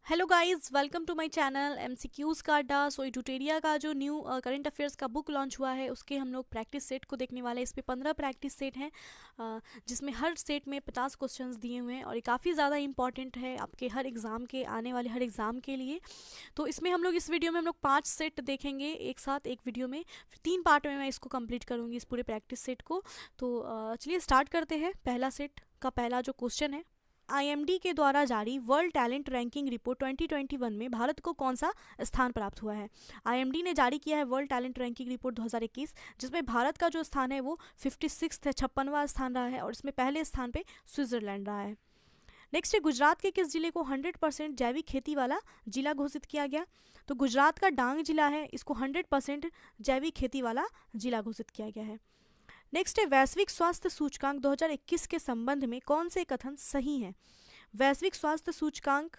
Hello guys, welcome to my channel MCQs का अड्डा। So ट्यूटोरिया का जो न्यू करंट अफेयर्स का बुक लॉन्च हुआ है उसके हम लोग प्रैक्टिस सेट को देखने वाले हैं। इस पे 15 प्रैक्टिस सेट हैं, जिसमें हर सेट में 50 क्वेश्चंस दिए हुए हैं और ये काफ़ी ज़्यादा इंपॉर्टेंट है आपके हर एग्ज़ाम के आने वाले हर एग्ज़ाम के लिए। तो इसमें हम लोग इस वीडियो में हम लोग 5 सेट देखेंगे एक साथ एक वीडियो में। फिर 3 पार्ट में मैं इसको कंप्लीट करूँगी इस पूरे प्रैक्टिस सेट को। तो चलिए स्टार्ट करते हैं। पहला सेट का पहला जो क्वेश्चन है, आईएमडी के द्वारा जारी वर्ल्ड टैलेंट रैंकिंग रिपोर्ट 2021 में भारत को कौन सा स्थान प्राप्त हुआ है। आईएमडी ने जारी किया है वर्ल्ड टैलेंट रैंकिंग रिपोर्ट 2021, जिसमें भारत का जो स्थान है वो 56 है, 56वां स्थान रहा है और इसमें पहले स्थान पे स्विट्जरलैंड रहा है। नेक्स्ट है, गुजरात के किस जिले को 100% जैविक खेती वाला जिला घोषित किया गया। तो गुजरात का डांग जिला है, इसको 100% जैविक खेती वाला जिला घोषित किया गया है। नेक्स्ट है, वैश्विक स्वास्थ्य सूचकांक 2021 के संबंध में कौन से कथन सही हैं। वैश्विक स्वास्थ्य सूचकांक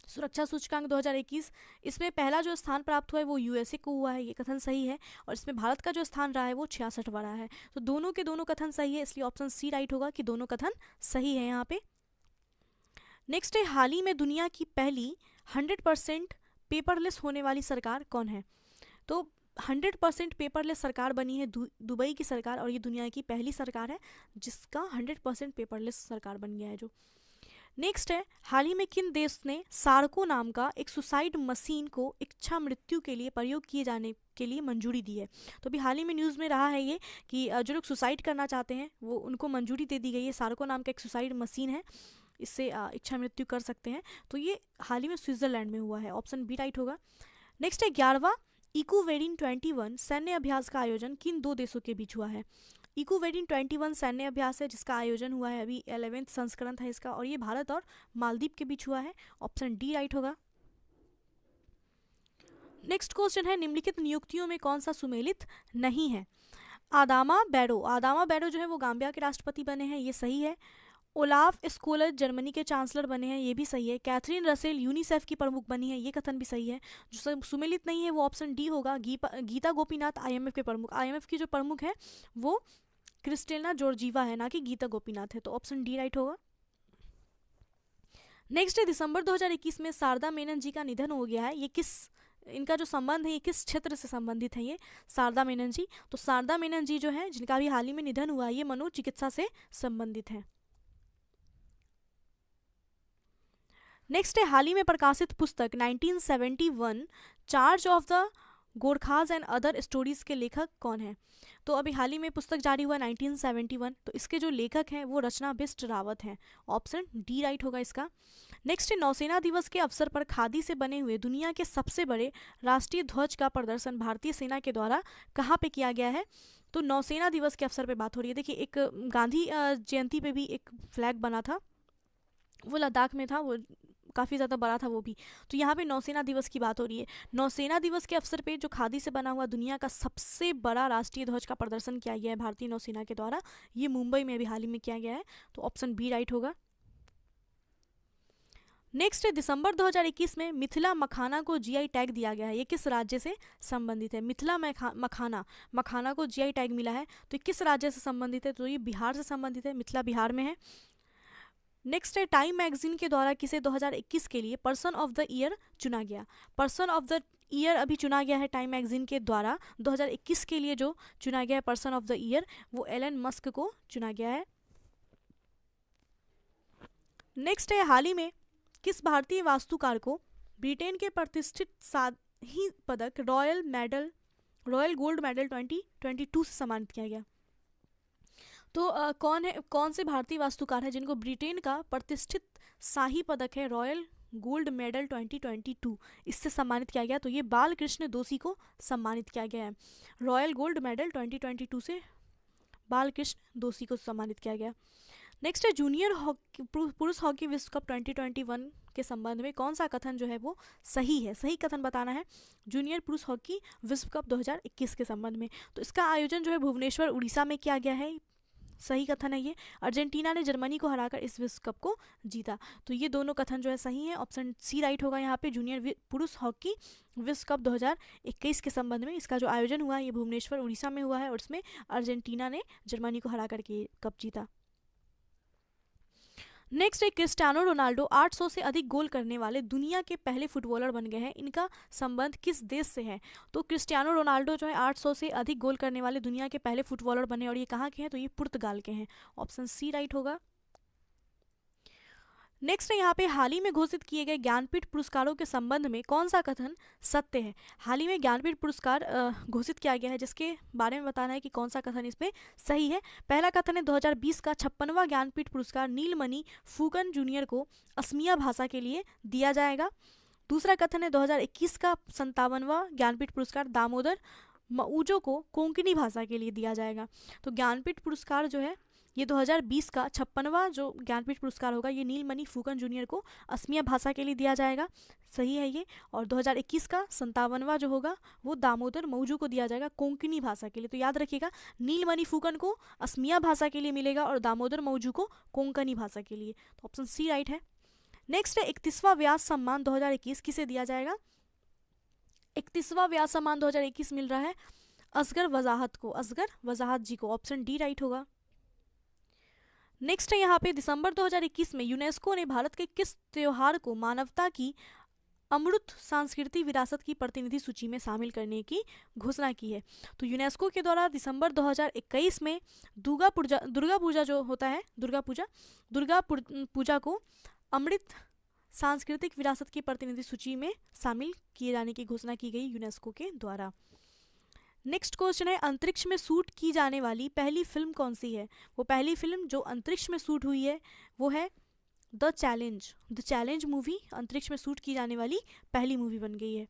सुरक्षा सूचकांक 2021, इसमें पहला जो स्थान प्राप्त हुआ है वो यूएसए को हुआ है, ये कथन सही है। और इसमें भारत का जो स्थान रहा है वो 66वां रहा है। तो दोनों के दोनों कथन सही है, इसलिए ऑप्शन सी राइट होगा कि दोनों कथन सही है यहाँ पे। नेक्स्ट है, हाल ही में दुनिया की पहली 100% पेपरलेस होने वाली सरकार कौन है। तो 100% पेपरलेस सरकार बनी है दुबई की सरकार, और ये दुनिया की पहली सरकार है जिसका 100% पेपरलेस सरकार बन गया है जो। नेक्स्ट है, हाल ही में किन देश ने सार्को नाम का एक सुसाइड मशीन को इच्छा मृत्यु के लिए प्रयोग किए जाने के लिए मंजूरी दी है। तो अभी हाल ही में न्यूज़ में रहा है ये कि जो लोग सुसाइड करना चाहते हैं वो उनको मंजूरी दे दी गई है। सार्को नाम का एक सुसाइड मशीन है, इससे इच्छा मृत्यु कर सकते हैं। तो ये हाल ही में स्विट्जरलैंड में हुआ है, ऑप्शन बी राइट होगा। नेक्स्ट है, 11वां इकोवेरिन 21 सैन्य अभ्यास का आयोजन किन दो देशों के बीच हुआ है। इकोवेरिन 21 सैन्य अभ्यास है जिसका आयोजन हुआ है, अभी 11th संस्करण था इसका, और ये भारत और मालदीव के बीच हुआ है, ऑप्शन डी राइट होगा। नेक्स्ट क्वेश्चन है, निम्नलिखित नियुक्तियों में कौन सा सुमेलित नहीं है। आदामा बैरो जो है वो गाम्बिया के राष्ट्रपति बने हैं, ये सही है। ओलाफ स्कोलर जर्मनी के चांसलर बने हैं, ये भी सही है। कैथरीन रसेल यूनिसेफ की प्रमुख बनी है, ये कथन भी सही है। जो सुमेलित नहीं है वो ऑप्शन डी होगा, गीता गोपीनाथ आईएमएफ के प्रमुख। आईएमएफ की जो प्रमुख है वो क्रिस्टेलिना जॉर्जीवा है, ना कि गीता गोपीनाथ है, तो ऑप्शन डी राइट होगा। नेक्स्ट है, दिसंबर 2021 में शारदा मेनन जी का निधन हो गया है, ये किस इनका जो संबंध है ये किस क्षेत्र से संबंधित है ये शारदा मेनन जी। तो शारदा मेनन जी जो है जिनका भी हाल ही में निधन हुआ है ये मनोचिकित्सा से संबंधित है। नेक्स्ट है, हाल ही में प्रकाशित पुस्तक 1971 charge of the Gorkhas and other stories के लेखक कौन है। तो अभी हाल ही में पुस्तक जारी हुआ 1971, तो इसके जो लेखक हैं वो रचना बिष्ट रावत हैं, ऑप्शन डी राइट होगा इसका। नेक्स्ट है, नौसेना दिवस के अवसर पर खादी से बने हुए दुनिया के सबसे बड़े राष्ट्रीय ध्वज का प्रदर्शन भारतीय सेना के द्वारा कहाँ पे किया गया है। तो नौसेना दिवस के अवसर पर बात हो रही है। देखिए, एक गांधी जयंती पे भी एक फ्लैग बना था, वो लद्दाख में था, वो काफ़ी ज़्यादा बड़ा था वो भी। तो यहाँ पे नौसेना दिवस की बात हो रही है। नौसेना दिवस के अवसर पे जो खादी से बना हुआ दुनिया का सबसे बड़ा राष्ट्रीय ध्वज का प्रदर्शन किया गया है भारतीय नौसेना के द्वारा, ये मुंबई में अभी हाल ही में किया गया है, तो ऑप्शन बी राइट होगा। नेक्स्ट है, दिसंबर 2021 में मिथिला मखाना को जीआई टैग दिया गया है, ये किस राज्य से संबंधित है। मिथिला मखाना को जीआई टैग मिला है, तो ये किस राज्य से संबंधित है। तो ये बिहार से संबंधित है, मिथिला बिहार में है। नेक्स्ट है, टाइम मैगजीन के द्वारा किसे 2021 के लिए पर्सन ऑफ द ईयर चुना गया। पर्सन ऑफ द ईयर अभी चुना गया है टाइम मैगजीन के द्वारा 2021 के लिए जो चुना गया है पर्सन ऑफ द ईयर, वो एलन मस्क को चुना गया है। नेक्स्ट है, हाल ही में किस भारतीय वास्तुकार को ब्रिटेन के प्रतिष्ठित शाही पदक रॉयल गोल्ड मेडल 2022 से सम्मानित किया गया। तो कौन से भारतीय वास्तुकार हैं जिनको ब्रिटेन का प्रतिष्ठित शाही पदक है रॉयल गोल्ड मेडल 2022 इससे सम्मानित किया गया। तो ये बालकृष्ण दोषी को सम्मानित किया गया है, रॉयल गोल्ड मेडल 2022 से बालकृष्ण दोषी को सम्मानित किया गया। नेक्स्ट है, जूनियर हॉकी पुरुष हॉकी विश्व कप 2021 के संबंध में कौन सा कथन जो है वो सही है। सही कथन बताना है जूनियर पुरुष हॉकी विश्व कप 2021 के संबंध में। तो इसका आयोजन जो है भुवनेश्वर उड़ीसा में किया गया है, सही कथन है ये। अर्जेंटीना ने जर्मनी को हराकर इस विश्व कप को जीता। तो ये दोनों कथन जो है सही है, ऑप्शन सी राइट होगा यहाँ पे। जूनियर पुरुष हॉकी विश्व कप 2021 के संबंध में इसका जो आयोजन हुआ है ये भुवनेश्वर उड़ीसा में हुआ है और इसमें अर्जेंटीना ने जर्मनी को हरा करके कप जीता। नेक्स्ट है क्रिस्टियानो रोनाल्डो 800 से अधिक गोल करने वाले दुनिया के पहले फुटबॉलर बन गए हैं, इनका संबंध किस देश से है? तो क्रिस्टियानो रोनाल्डो जो है 800 से अधिक गोल करने वाले दुनिया के पहले फुटबॉलर बने और ये कहाँ के हैं? तो ये पुर्तगाल के हैं। ऑप्शन सी राइट होगा। नेक्स्ट है यहाँ पे हाल ही में घोषित किए गए ज्ञानपीठ पुरस्कारों के संबंध में कौन सा कथन सत्य है? हाल ही में ज्ञानपीठ पुरस्कार घोषित किया गया है, जिसके बारे में बताना है कि कौन सा कथन इसमें सही है। पहला कथन है 2020 का 56वां ज्ञानपीठ पुरस्कार नीलमणि फूकन जूनियर को असमिया भाषा के लिए दिया जाएगा। दूसरा कथन है 2021 का 57वां ज्ञानपीठ पुरस्कार दामोदर मऊजो को कोंकणी भाषा के लिए दिया जाएगा। तो ज्ञानपीठ पुरस्कार जो है ये 2020 का 56वां जो ज्ञानपीठ पुरस्कार होगा ये नीलमणि फूकन जूनियर को असमिया भाषा के लिए दिया जाएगा, सही है ये। और 2021 का 57वां जो होगा वो दामोदर मऊजू को दिया जाएगा कोंकणी भाषा के लिए। तो याद रखिएगा, नीलमणि फूकन को असमिया भाषा के लिए मिलेगा और दामोदर मऊजू को कोंकणी भाषा के लिए। तो ऑप्शन सी राइट है। नेक्स्ट है 31वां व्यास सम्मान 2021 किसे दिया जाएगा? 31वां व्यास सम्मान 2021 मिल रहा है असगर वजाहत को, असगर वजाहत जी को। ऑप्शन डी राइट होगा। नेक्स्ट है यहाँ पे दिसंबर 2021 में यूनेस्को ने भारत के किस त्योहार को मानवता की अमृत सांस्कृतिक विरासत की प्रतिनिधि सूची में शामिल करने की घोषणा की है? तो यूनेस्को के द्वारा दिसंबर 2021 में दुर्गा पूजा जो होता है दुर्गा पूजा को अमृत सांस्कृतिक विरासत की प्रतिनिधि सूची में शामिल किए जाने की घोषणा की गई यूनेस्को के द्वारा। नेक्स्ट क्वेश्चन है अंतरिक्ष में शूट की जाने वाली पहली फिल्म कौन सी है? वो पहली फिल्म जो अंतरिक्ष में शूट हुई है वो है द चैलेंज मूवी अंतरिक्ष में शूट की जाने वाली पहली मूवी बन गई है।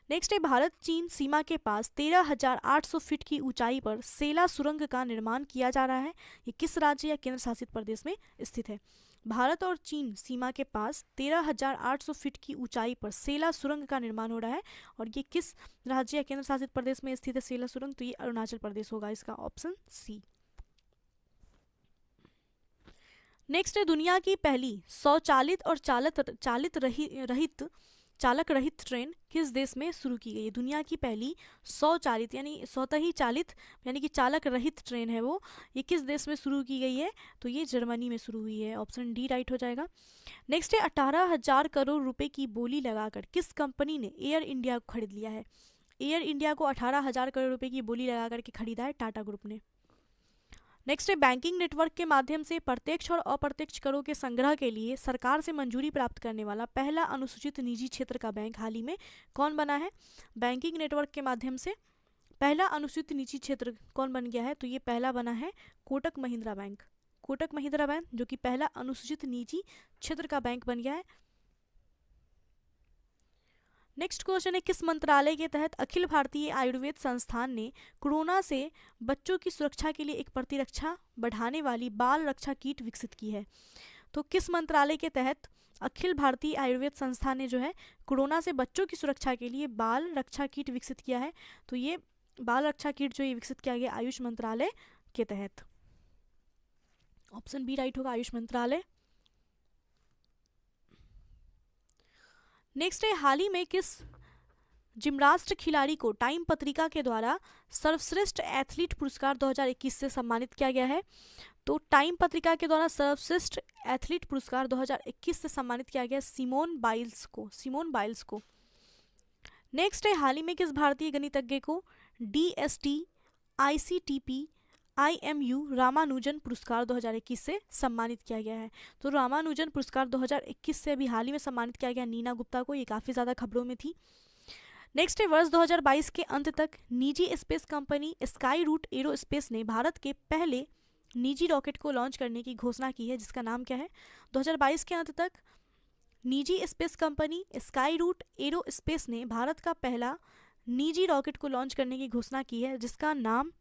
नेक्स्ट है भारत चीन सीमा के पास 13,800 फीट की ऊंचाई पर सेला सुरंग का निर्माण किया जा रहा है, ये किस राज्य या केंद्र शासित प्रदेश में स्थित है? भारत और चीन सीमा के पास 13,800 फीट की ऊंचाई पर सेला सुरंग का निर्माण हो रहा है और ये किस राज्य या केंद्र शासित प्रदेश में स्थित है सेला सुरंग? तो ये अरुणाचल प्रदेश होगा, इसका ऑप्शन सी। नेक्स्ट है दुनिया की पहली स्वचालित और चालक रहित ट्रेन किस देश में शुरू की गई है? दुनिया की पहली स्वचालित यानी स्वतः ही चालित यानी कि चालक रहित ट्रेन है वो, ये किस देश में शुरू की गई है? तो ये जर्मनी में शुरू हुई है। ऑप्शन डी राइट हो जाएगा। नेक्स्ट है 18,000 करोड़ रुपए की बोली लगाकर किस कंपनी ने एयर इंडिया को खरीद लिया है? एयर इंडिया को 18,000 करोड़ रुपए की बोली लगाकर के खरीदा है टाटा ग्रुप ने। नेक्स्ट है बैंकिंग नेटवर्क के माध्यम से प्रत्यक्ष और अप्रत्यक्ष करों के संग्रह के लिए सरकार से मंजूरी प्राप्त करने वाला पहला अनुसूचित निजी क्षेत्र का बैंक हाल ही में कौन बना है? बैंकिंग नेटवर्क के माध्यम से पहला अनुसूचित निजी क्षेत्र कौन बन गया है? तो ये पहला बना है कोटक महिंद्रा बैंक जो कि पहला अनुसूचित निजी क्षेत्र का बैंक बन गया है। नेक्स्ट क्वेश्चन है किस मंत्रालय के तहत अखिल भारतीय आयुर्वेद संस्थान ने कोरोना से बच्चों की सुरक्षा के लिए एक प्रतिरक्षा बढ़ाने वाली बाल रक्षा किट विकसित की है? तो किस मंत्रालय के तहत अखिल भारतीय आयुर्वेद संस्थान ने जो है कोरोना से बच्चों की सुरक्षा के लिए बाल रक्षा किट विकसित किया है? तो ये बाल रक्षा किट जो ये विकसित किया गया आयुष मंत्रालय के तहत। ऑप्शन बी राइट होगा, आयुष मंत्रालय। नेक्स्ट है हाल ही में किस जिम्नास्ट खिलाड़ी को टाइम पत्रिका के द्वारा सर्वश्रेष्ठ एथलीट पुरस्कार 2021 से सम्मानित किया गया है? तो टाइम पत्रिका के द्वारा सर्वश्रेष्ठ एथलीट पुरस्कार 2021 से सम्मानित किया गया सिमोन बाइल्स को। नेक्स्ट है हाल ही में किस भारतीय गणितज्ञ को DST ICTP IMU रामानुजन पुरस्कार 2021 से सम्मानित किया गया है? तो रामानुजन पुरस्कार 2021 से अभी हाल ही में सम्मानित किया गया नीना गुप्ता को, ये काफ़ी ज़्यादा खबरों में थी। नेक्स्ट है वर्ष 2022 के अंत तक निजी space company Skyroot Aerospace ने भारत के पहले निजी रॉकेट को लॉन्च करने की घोषणा की है, जिसका नाम क्या है? 2022 के अंत तक निजी space company Skyroot Aerospace ने भारत का पहला निजी रॉकेट को लॉन्च करने की घोषणा की है, जिसका नाम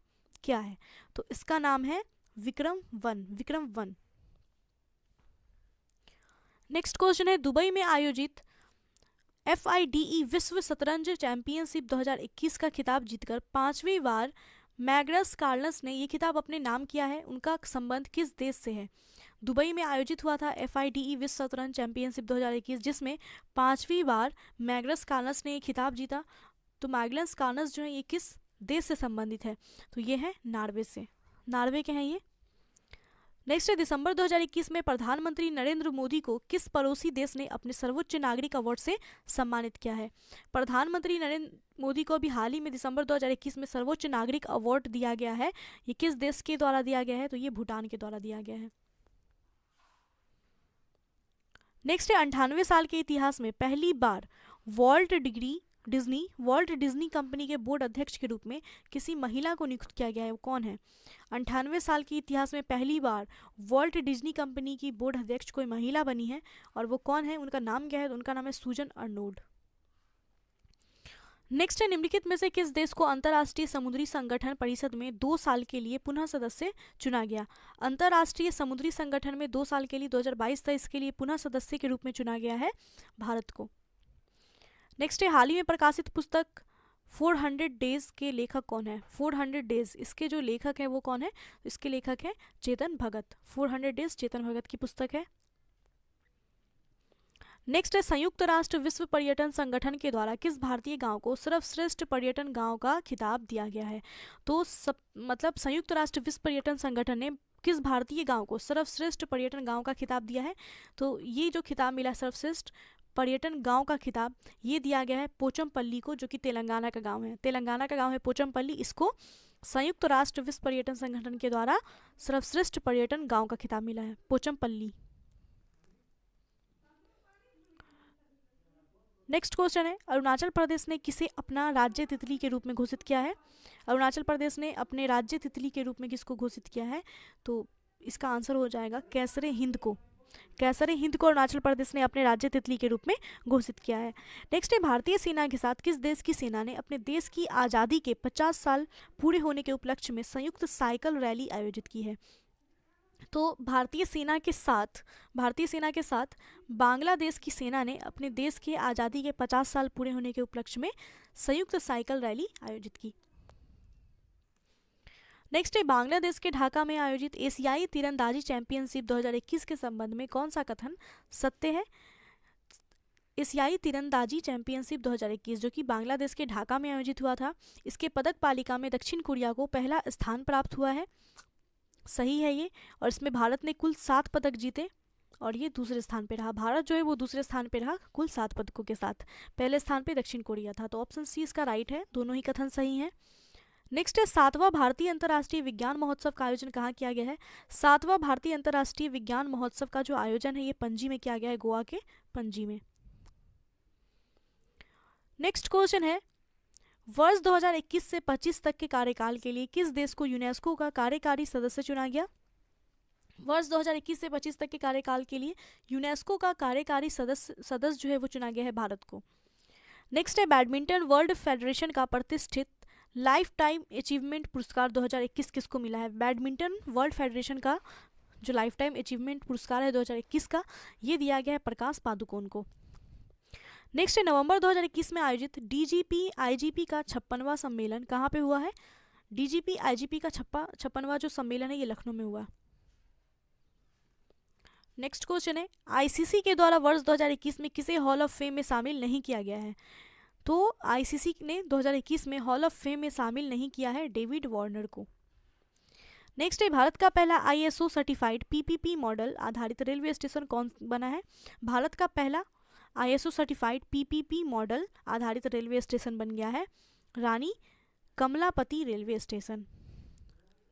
क्या है? तो इसका नाम है विक्रम 1। नेक्स्ट क्वेश्चन है दुबई में आयोजित FIDE विश्व शतरंज चैंपियनशिप 2021 का खिताब जीतकर 5वीं बार मैग्नस कार्लसन ने ये खिताब अपने नाम किया है, उनका संबंध किस देश से है? दुबई में आयोजित हुआ था FIDE विश्व शतरंज चैंपियनशिप 2021 जिसमें 5वीं बार मैग्नस कार्लसन ने ये खिताब जीता। तो मैग्नस कार्लसन जो है ये किस देश से संबंधित है? तो ये है नॉर्वे से, नॉर्वे के हैं ये। नेक्स्ट है दिसंबर 2021 में प्रधानमंत्री नरेंद्र मोदी को किस पड़ोसी देश ने अपने सर्वोच्च नागरिक अवार्ड से सम्मानित किया है? प्रधानमंत्री नरेंद्र मोदी को अभी हाल ही में दिसंबर 2021 में सर्वोच्च नागरिक अवार्ड दिया गया है। ये किस देश के द्वारा दिया गया है? तो ये भूटान के द्वारा दिया गया है। नेक्स्ट है 98 साल के इतिहास में पहली बार वॉल्ट डिज्नी कंपनी के बोर्ड अध्यक्ष के रूप में किसी महिला को नियुक्त किया गया है, वो कौन है? 98 साल के इतिहास में पहली बार वॉल्ट डिज्नी कंपनी की बोर्ड अध्यक्ष कोई महिला बनी है, और वो कौन है, उनका नाम क्या है? तो उनका नाम है सूजन अर्नोल्ड। नेक्स्ट है निम्नलिखित में से किस देश को अंतर्राष्ट्रीय समुद्री संगठन परिषद में 2 साल के लिए पुनः सदस्य चुना गया? अंतर्राष्ट्रीय समुद्री संगठन में 2 साल के लिए 2022-23 के लिए पुनः सदस्य के रूप में चुना गया है भारत को। नेक्स्ट है हाल ही में प्रकाशित पुस्तक 400 डेज के लेखक कौन है? 400 डेज, इसके जो लेखक है वो कौन है? इसके लेखक है चेतन भगत। 400 डेज चेतन भगत की पुस्तक है। नेक्स्ट है संयुक्त राष्ट्र विश्व पर्यटन संगठन के द्वारा किस भारतीय गांव को सर्वश्रेष्ठ पर्यटन गांव का खिताब दिया गया है? तो मतलब संयुक्त राष्ट्र विश्व पर्यटन संगठन ने किस भारतीय गांव को सर्वश्रेष्ठ पर्यटन गांव का खिताब दिया है? तो ये जो खिताब मिला सर्वश्रेष्ठ पर्यटन गांव का खिताब, ये दिया गया है पोचमपल्ली को, जो कि तेलंगाना का गांव है। तेलंगाना का गांव है पोचमपल्ली, इसको संयुक्त राष्ट्र विश्व पर्यटन संगठन के द्वारा सर्वश्रेष्ठ पर्यटन गांव का खिताब मिला है, पोचमपल्ली। नेक्स्ट क्वेश्चन है अरुणाचल प्रदेश ने किसे अपना राज्य तितली के रूप में घोषित किया है? अरुणाचल प्रदेश ने अपने राज्य तितली के रूप में किसको घोषित किया है? तो इसका आंसर हो जाएगा कैसरे हिंद को। कैसरे हिंद को अरुणाचल प्रदेश ने अपने राज्य तितली के रूप में घोषित किया है। नेक्स्ट है भारतीय सेना के साथ किस देश की सेना ने अपने देश की आज़ादी के 50 साल पूरे होने के उपलक्ष्य में संयुक्त साइकिल रैली आयोजित की है? तो भारतीय सेना के साथ बांग्लादेश की सेना ने अपने देश के आज़ादी के 50 साल पूरे होने के उपलक्ष्य में संयुक्त साइकिल रैली आयोजित की। नेक्स्ट है बांग्लादेश के ढाका में आयोजित एशियाई तीरंदाजी चैंपियनशिप 2021 के संबंध में कौन सा कथन सत्य है? एशियाई तीरंदाजी चैंपियनशिप 2021 जो कि बांग्लादेश के ढाका में आयोजित हुआ था, इसके पदक तालिका में दक्षिण कोरिया को पहला स्थान प्राप्त हुआ है। सही है ये, और इसमें भारत ने कुल 7 पदक जीते और ये दूसरे स्थान पे रहा। भारत जो है वो दूसरे स्थान पे रहा कुल 7 पदकों के साथ। पहले स्थान पे दक्षिण कोरिया था। तो ऑप्शन सी इसका राइट है, दोनों ही कथन सही हैं। नेक्स्ट है 7वां भारतीय अंतर्राष्ट्रीय विज्ञान महोत्सव का आयोजन कहाँ किया गया है? 7वां भारतीय अंतर्राष्ट्रीय विज्ञान महोत्सव का जो आयोजन है ये पणजी में किया गया है, गोवा के पणजी में। नेक्स्ट क्वेश्चन है वर्ष 2021 से 25 तक के कार्यकाल के लिए किस देश को यूनेस्को का कार्यकारी सदस्य चुना गया? वर्ष 2021 से 25 तक के कार्यकाल के लिए यूनेस्को का कार्यकारी सदस्य जो है वो चुना गया है भारत को। नेक्स्ट है बैडमिंटन वर्ल्ड फेडरेशन का प्रतिष्ठित लाइफ टाइम अचीवमेंट पुरस्कार 2021 किसको मिला है? बैडमिंटन वर्ल्ड फेडरेशन का जो लाइफ टाइम अचीवमेंट पुरस्कार है 2021 का, ये दिया गया है प्रकाश पादुकोण को। नेक्स्ट है नवंबर 2021 में आयोजित डीजीपी आईजीपी का 56वां सम्मेलन कहाँ पे हुआ है? डीजीपी आईजीपी का 56वां जो सम्मेलन है ये लखनऊ में हुआ। नेक्स्ट क्वेश्चन है आईसीसी के द्वारा वर्ष 2021 में किसे हॉल ऑफ फेम में शामिल नहीं किया गया है? तो आईसीसी ने 2021 में हॉल ऑफ फेम में शामिल नहीं किया है डेविड वार्नर को। नेक्स्ट है भारत का पहला आईएसओ सर्टिफाइड पीपीपी मॉडल आधारित रेलवे स्टेशन कौन बना है? भारत का पहला आईएसओ सर्टिफाइड पीपीपी मॉडल आधारित रेलवे स्टेशन बन गया है रानी कमलापति रेलवे स्टेशन।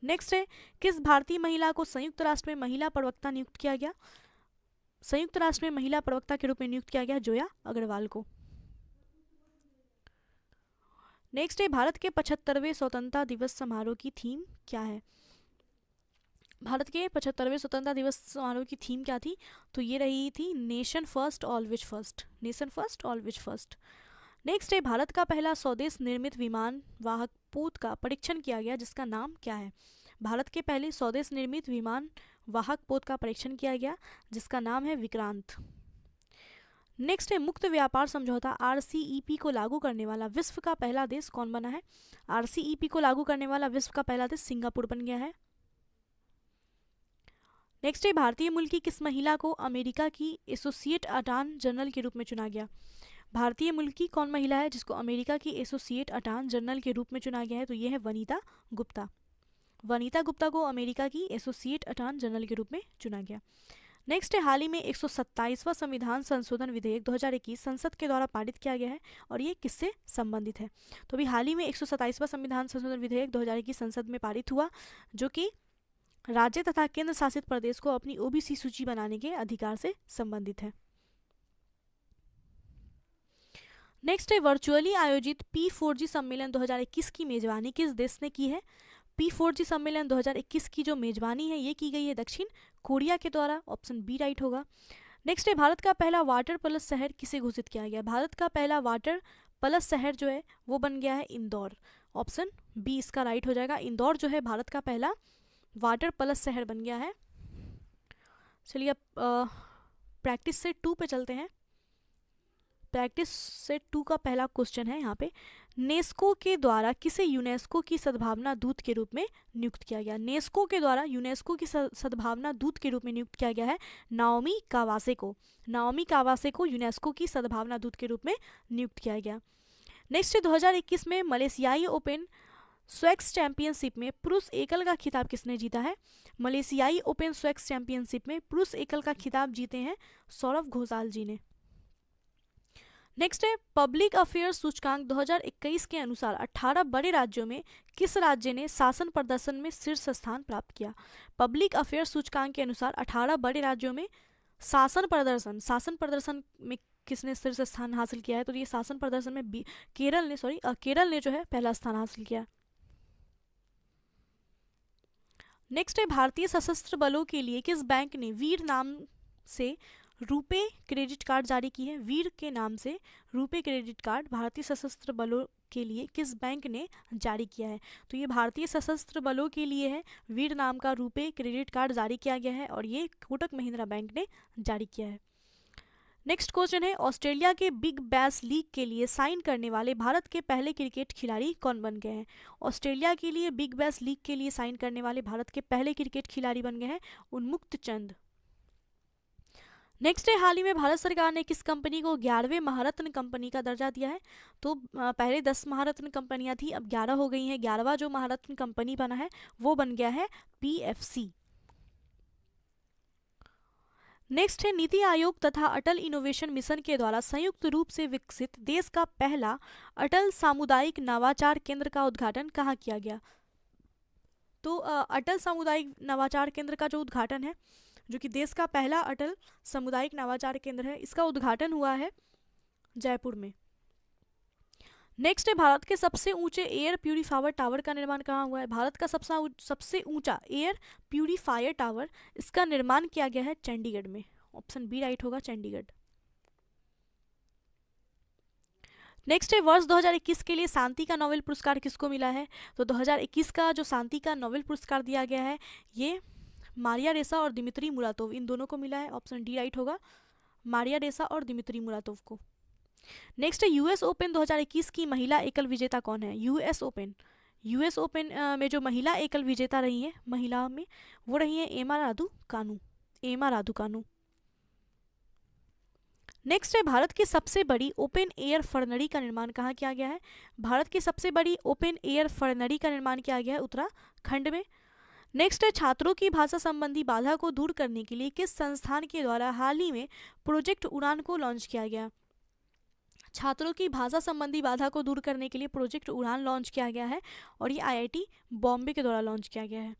नेक्स्ट है किस भारतीय महिला को संयुक्त राष्ट्र में महिला प्रवक्ता नियुक्त किया गया? संयुक्त राष्ट्र में महिला प्रवक्ता के रूप में नियुक्त किया गया जोया अग्रवाल को। नेक्स्ट है भारत के 75वें स्वतंत्रता दिवस समारोह की थीम क्या है? भारत के 75वें स्वतंत्रता दिवस समारोह की थीम क्या थी? तो ये रही थी nation first always first, nation first always first. Next है भारत का पहला स्वदेश निर्मित विमान वाहक पोत का परीक्षण किया गया जिसका नाम क्या है? भारत के पहले स्वदेश निर्मित विमान वाहक पोत का परीक्षण किया गया जिसका नाम है विक्रांत। नेक्स्ट है मुक्त व्यापार समझौता आरसीईपी को लागू करने वाला विश्व का पहला देश कौन बना है? आरसीईपी को लागू करने वाला विश्व का पहला देश सिंगापुर बन गया है। नेक्स्ट है भारतीय मूल की किस महिला को अमेरिका की एसोसिएट अटॉर्नी जनरल के रूप में चुना गया? भारतीय मूल की कौन महिला है जिसको अमेरिका की एसोसिएट अटॉर्नी जनरल के रूप में चुना गया है? तो ये है वनीता गुप्ता। वनीता गुप्ता को अमेरिका की एसोसिएट अटॉर्नी जनरल के रूप में चुना गया। नेक्स्ट है, हाल ही में 127वां संविधान संशोधन विधेयक 2021 संसद के द्वारा पारित किया गया है और ये किससे संबंधित है? तो अभी हाल ही में 127वां संविधान संशोधन विधेयक 2021 संसद में पारित हुआ, जो कि राज्य तथा केंद्र शासित प्रदेश को अपनी ओबीसी सूची बनाने के अधिकार से संबंधित है। नेक्स्ट है, वर्चुअली आयोजित P4G सम्मेलन 2021 की मेजबानी किस देश ने की है? P4G सम्मेलन 2021 की जो मेजबानी है ये की गई है दक्षिण कोरिया के द्वारा। ऑप्शन बी राइट होगा। नेक्स्ट है, भारत का पहला वाटर प्लस शहर किसे घोषित किया गया? भारत का पहला वाटर प्लस शहर जो है वो बन गया है इंदौर। ऑप्शन बी इसका राइट हो जाएगा। इंदौर जो है भारत का पहला वाटर प्लस शहर बन गया है। चलिए अब प्रैक्टिस सेट 2 पे चलते हैं। प्रैक्टिस सेट 2 का पहला क्वेश्चन है यहाँ पे, नेस्को के द्वारा किसे यूनेस्को की सद्भावना दूत के रूप में नियुक्त किया गया? नेस्को के द्वारा यूनेस्को की सद्भावना दूत के रूप में नियुक्त किया गया है नाओमी कावासे को। नाओमी कावासे को यूनेस्को की सद्भावना दूत के रूप में नियुक्त किया गया। नेक्स्ट है, 2021 में मलेशियाई ओपन स्वेक्स चैंपियनशिप में पुरुष एकल का खिताब किसने जीता है? मलेशियाई ओपन स्वेक्स चैंपियनशिप में पुरुष एकल का खिताब जीते हैं सौरभ घोषाल जी ने। नेक्स्ट है, पब्लिक अफेयर्स सूचकांक 2021 के अनुसार 18 बड़े राज्यों में किस राज्य ने शासन प्रदर्शन में शीर्ष स्थान प्राप्त किया? पब्लिक अफेयर्स सूचकांक के अनुसार 18 बड़े राज्यों में शासन प्रदर्शन में किसने शीर्ष स्थान हासिल किया है? तो ये शासन प्रदर्शन में केरल ने जो है पहला स्थान हासिल किया। नेक्स्ट है, भारतीय सशस्त्र बलों के लिए किस बैंक ने वीर नाम से रुपे क्रेडिट कार्ड जारी की है? वीर के नाम से रुपे क्रेडिट कार्ड भारतीय सशस्त्र बलों के लिए किस बैंक ने जारी किया है? तो ये भारतीय सशस्त्र बलों के लिए है, वीर नाम का रुपे क्रेडिट कार्ड जारी किया गया है और ये कोटक महिंद्रा बैंक ने जारी किया है। नेक्स्ट क्वेश्चन है, ऑस्ट्रेलिया के बिग बैश लीग के लिए साइन करने वाले भारत के पहले क्रिकेट खिलाड़ी कौन बन गए हैं? ऑस्ट्रेलिया के लिए बिग बैश लीग के लिए साइन करने वाले भारत के पहले क्रिकेट खिलाड़ी बन गए हैं उन्मुक्त चंद। नेक्स्ट है, हाल ही में भारत सरकार ने किस कंपनी को 11वें महारत्न कंपनी का दर्जा दिया है? तो पहले 10 महारत्न कंपनियां थी, अब 11 हो गई हैं। 11वां जो महारत्न कंपनी बना है वो बन गया है PFC। नेक्स्ट है, नीति आयोग तथा अटल इनोवेशन मिशन के द्वारा संयुक्त रूप से विकसित देश का पहला अटल सामुदायिक नवाचार केंद्र का उद्घाटन कहाँ किया गया? तो अटल सामुदायिक नवाचार केंद्र का जो उद्घाटन है, जो कि देश का पहला अटल सामुदायिक नवाचार केंद्र है, इसका उद्घाटन हुआ है जयपुर में। नेक्स्ट है, भारत के सबसे ऊंचे एयर प्यूरीफायर टावर का निर्माण कहाँ हुआ है? भारत का सबसे ऊंचा एयर प्यूरीफायर टावर, इसका निर्माण किया गया है चंडीगढ़ में। ऑप्शन बी राइट होगा, चंडीगढ़। नेक्स्ट है, वर्ष 2021 के लिए शांति का नोबेल पुरस्कार किसको मिला है? तो 2021 का जो शांति का नोबेल पुरस्कार दिया गया है ये मारिया रेसा और दिमित्री मुरातोव, इन दोनों को मिला है। ऑप्शन डी राइट होगा, मारिया रेसा और दिमित्री मुरातोव को। नेक्स्ट है, यूएस ओपन 2021 की महिला एकल विजेता कौन है? यूएस ओपन में जो महिला एकल विजेता रही है महिला में, वो रही है एमा रादुकानु। नेक्स्ट है, भारत की सबसे बड़ी ओपन एयर फर्नरी का निर्माण कहाँ किया गया है? भारत की सबसे बड़ी ओपन एयर फर्नरी का निर्माण किया गया है उत्तराखंड में। नेक्स्ट है, छात्रों की भाषा संबंधी बाधा को दूर करने के लिए किस संस्थान के द्वारा हाल ही में प्रोजेक्ट उड़ान को लॉन्च किया गया? छात्रों की भाषा संबंधी बाधा को दूर करने के लिए प्रोजेक्ट उड़ान लॉन्च किया गया है और ये IIT बॉम्बे के द्वारा लॉन्च किया गया है।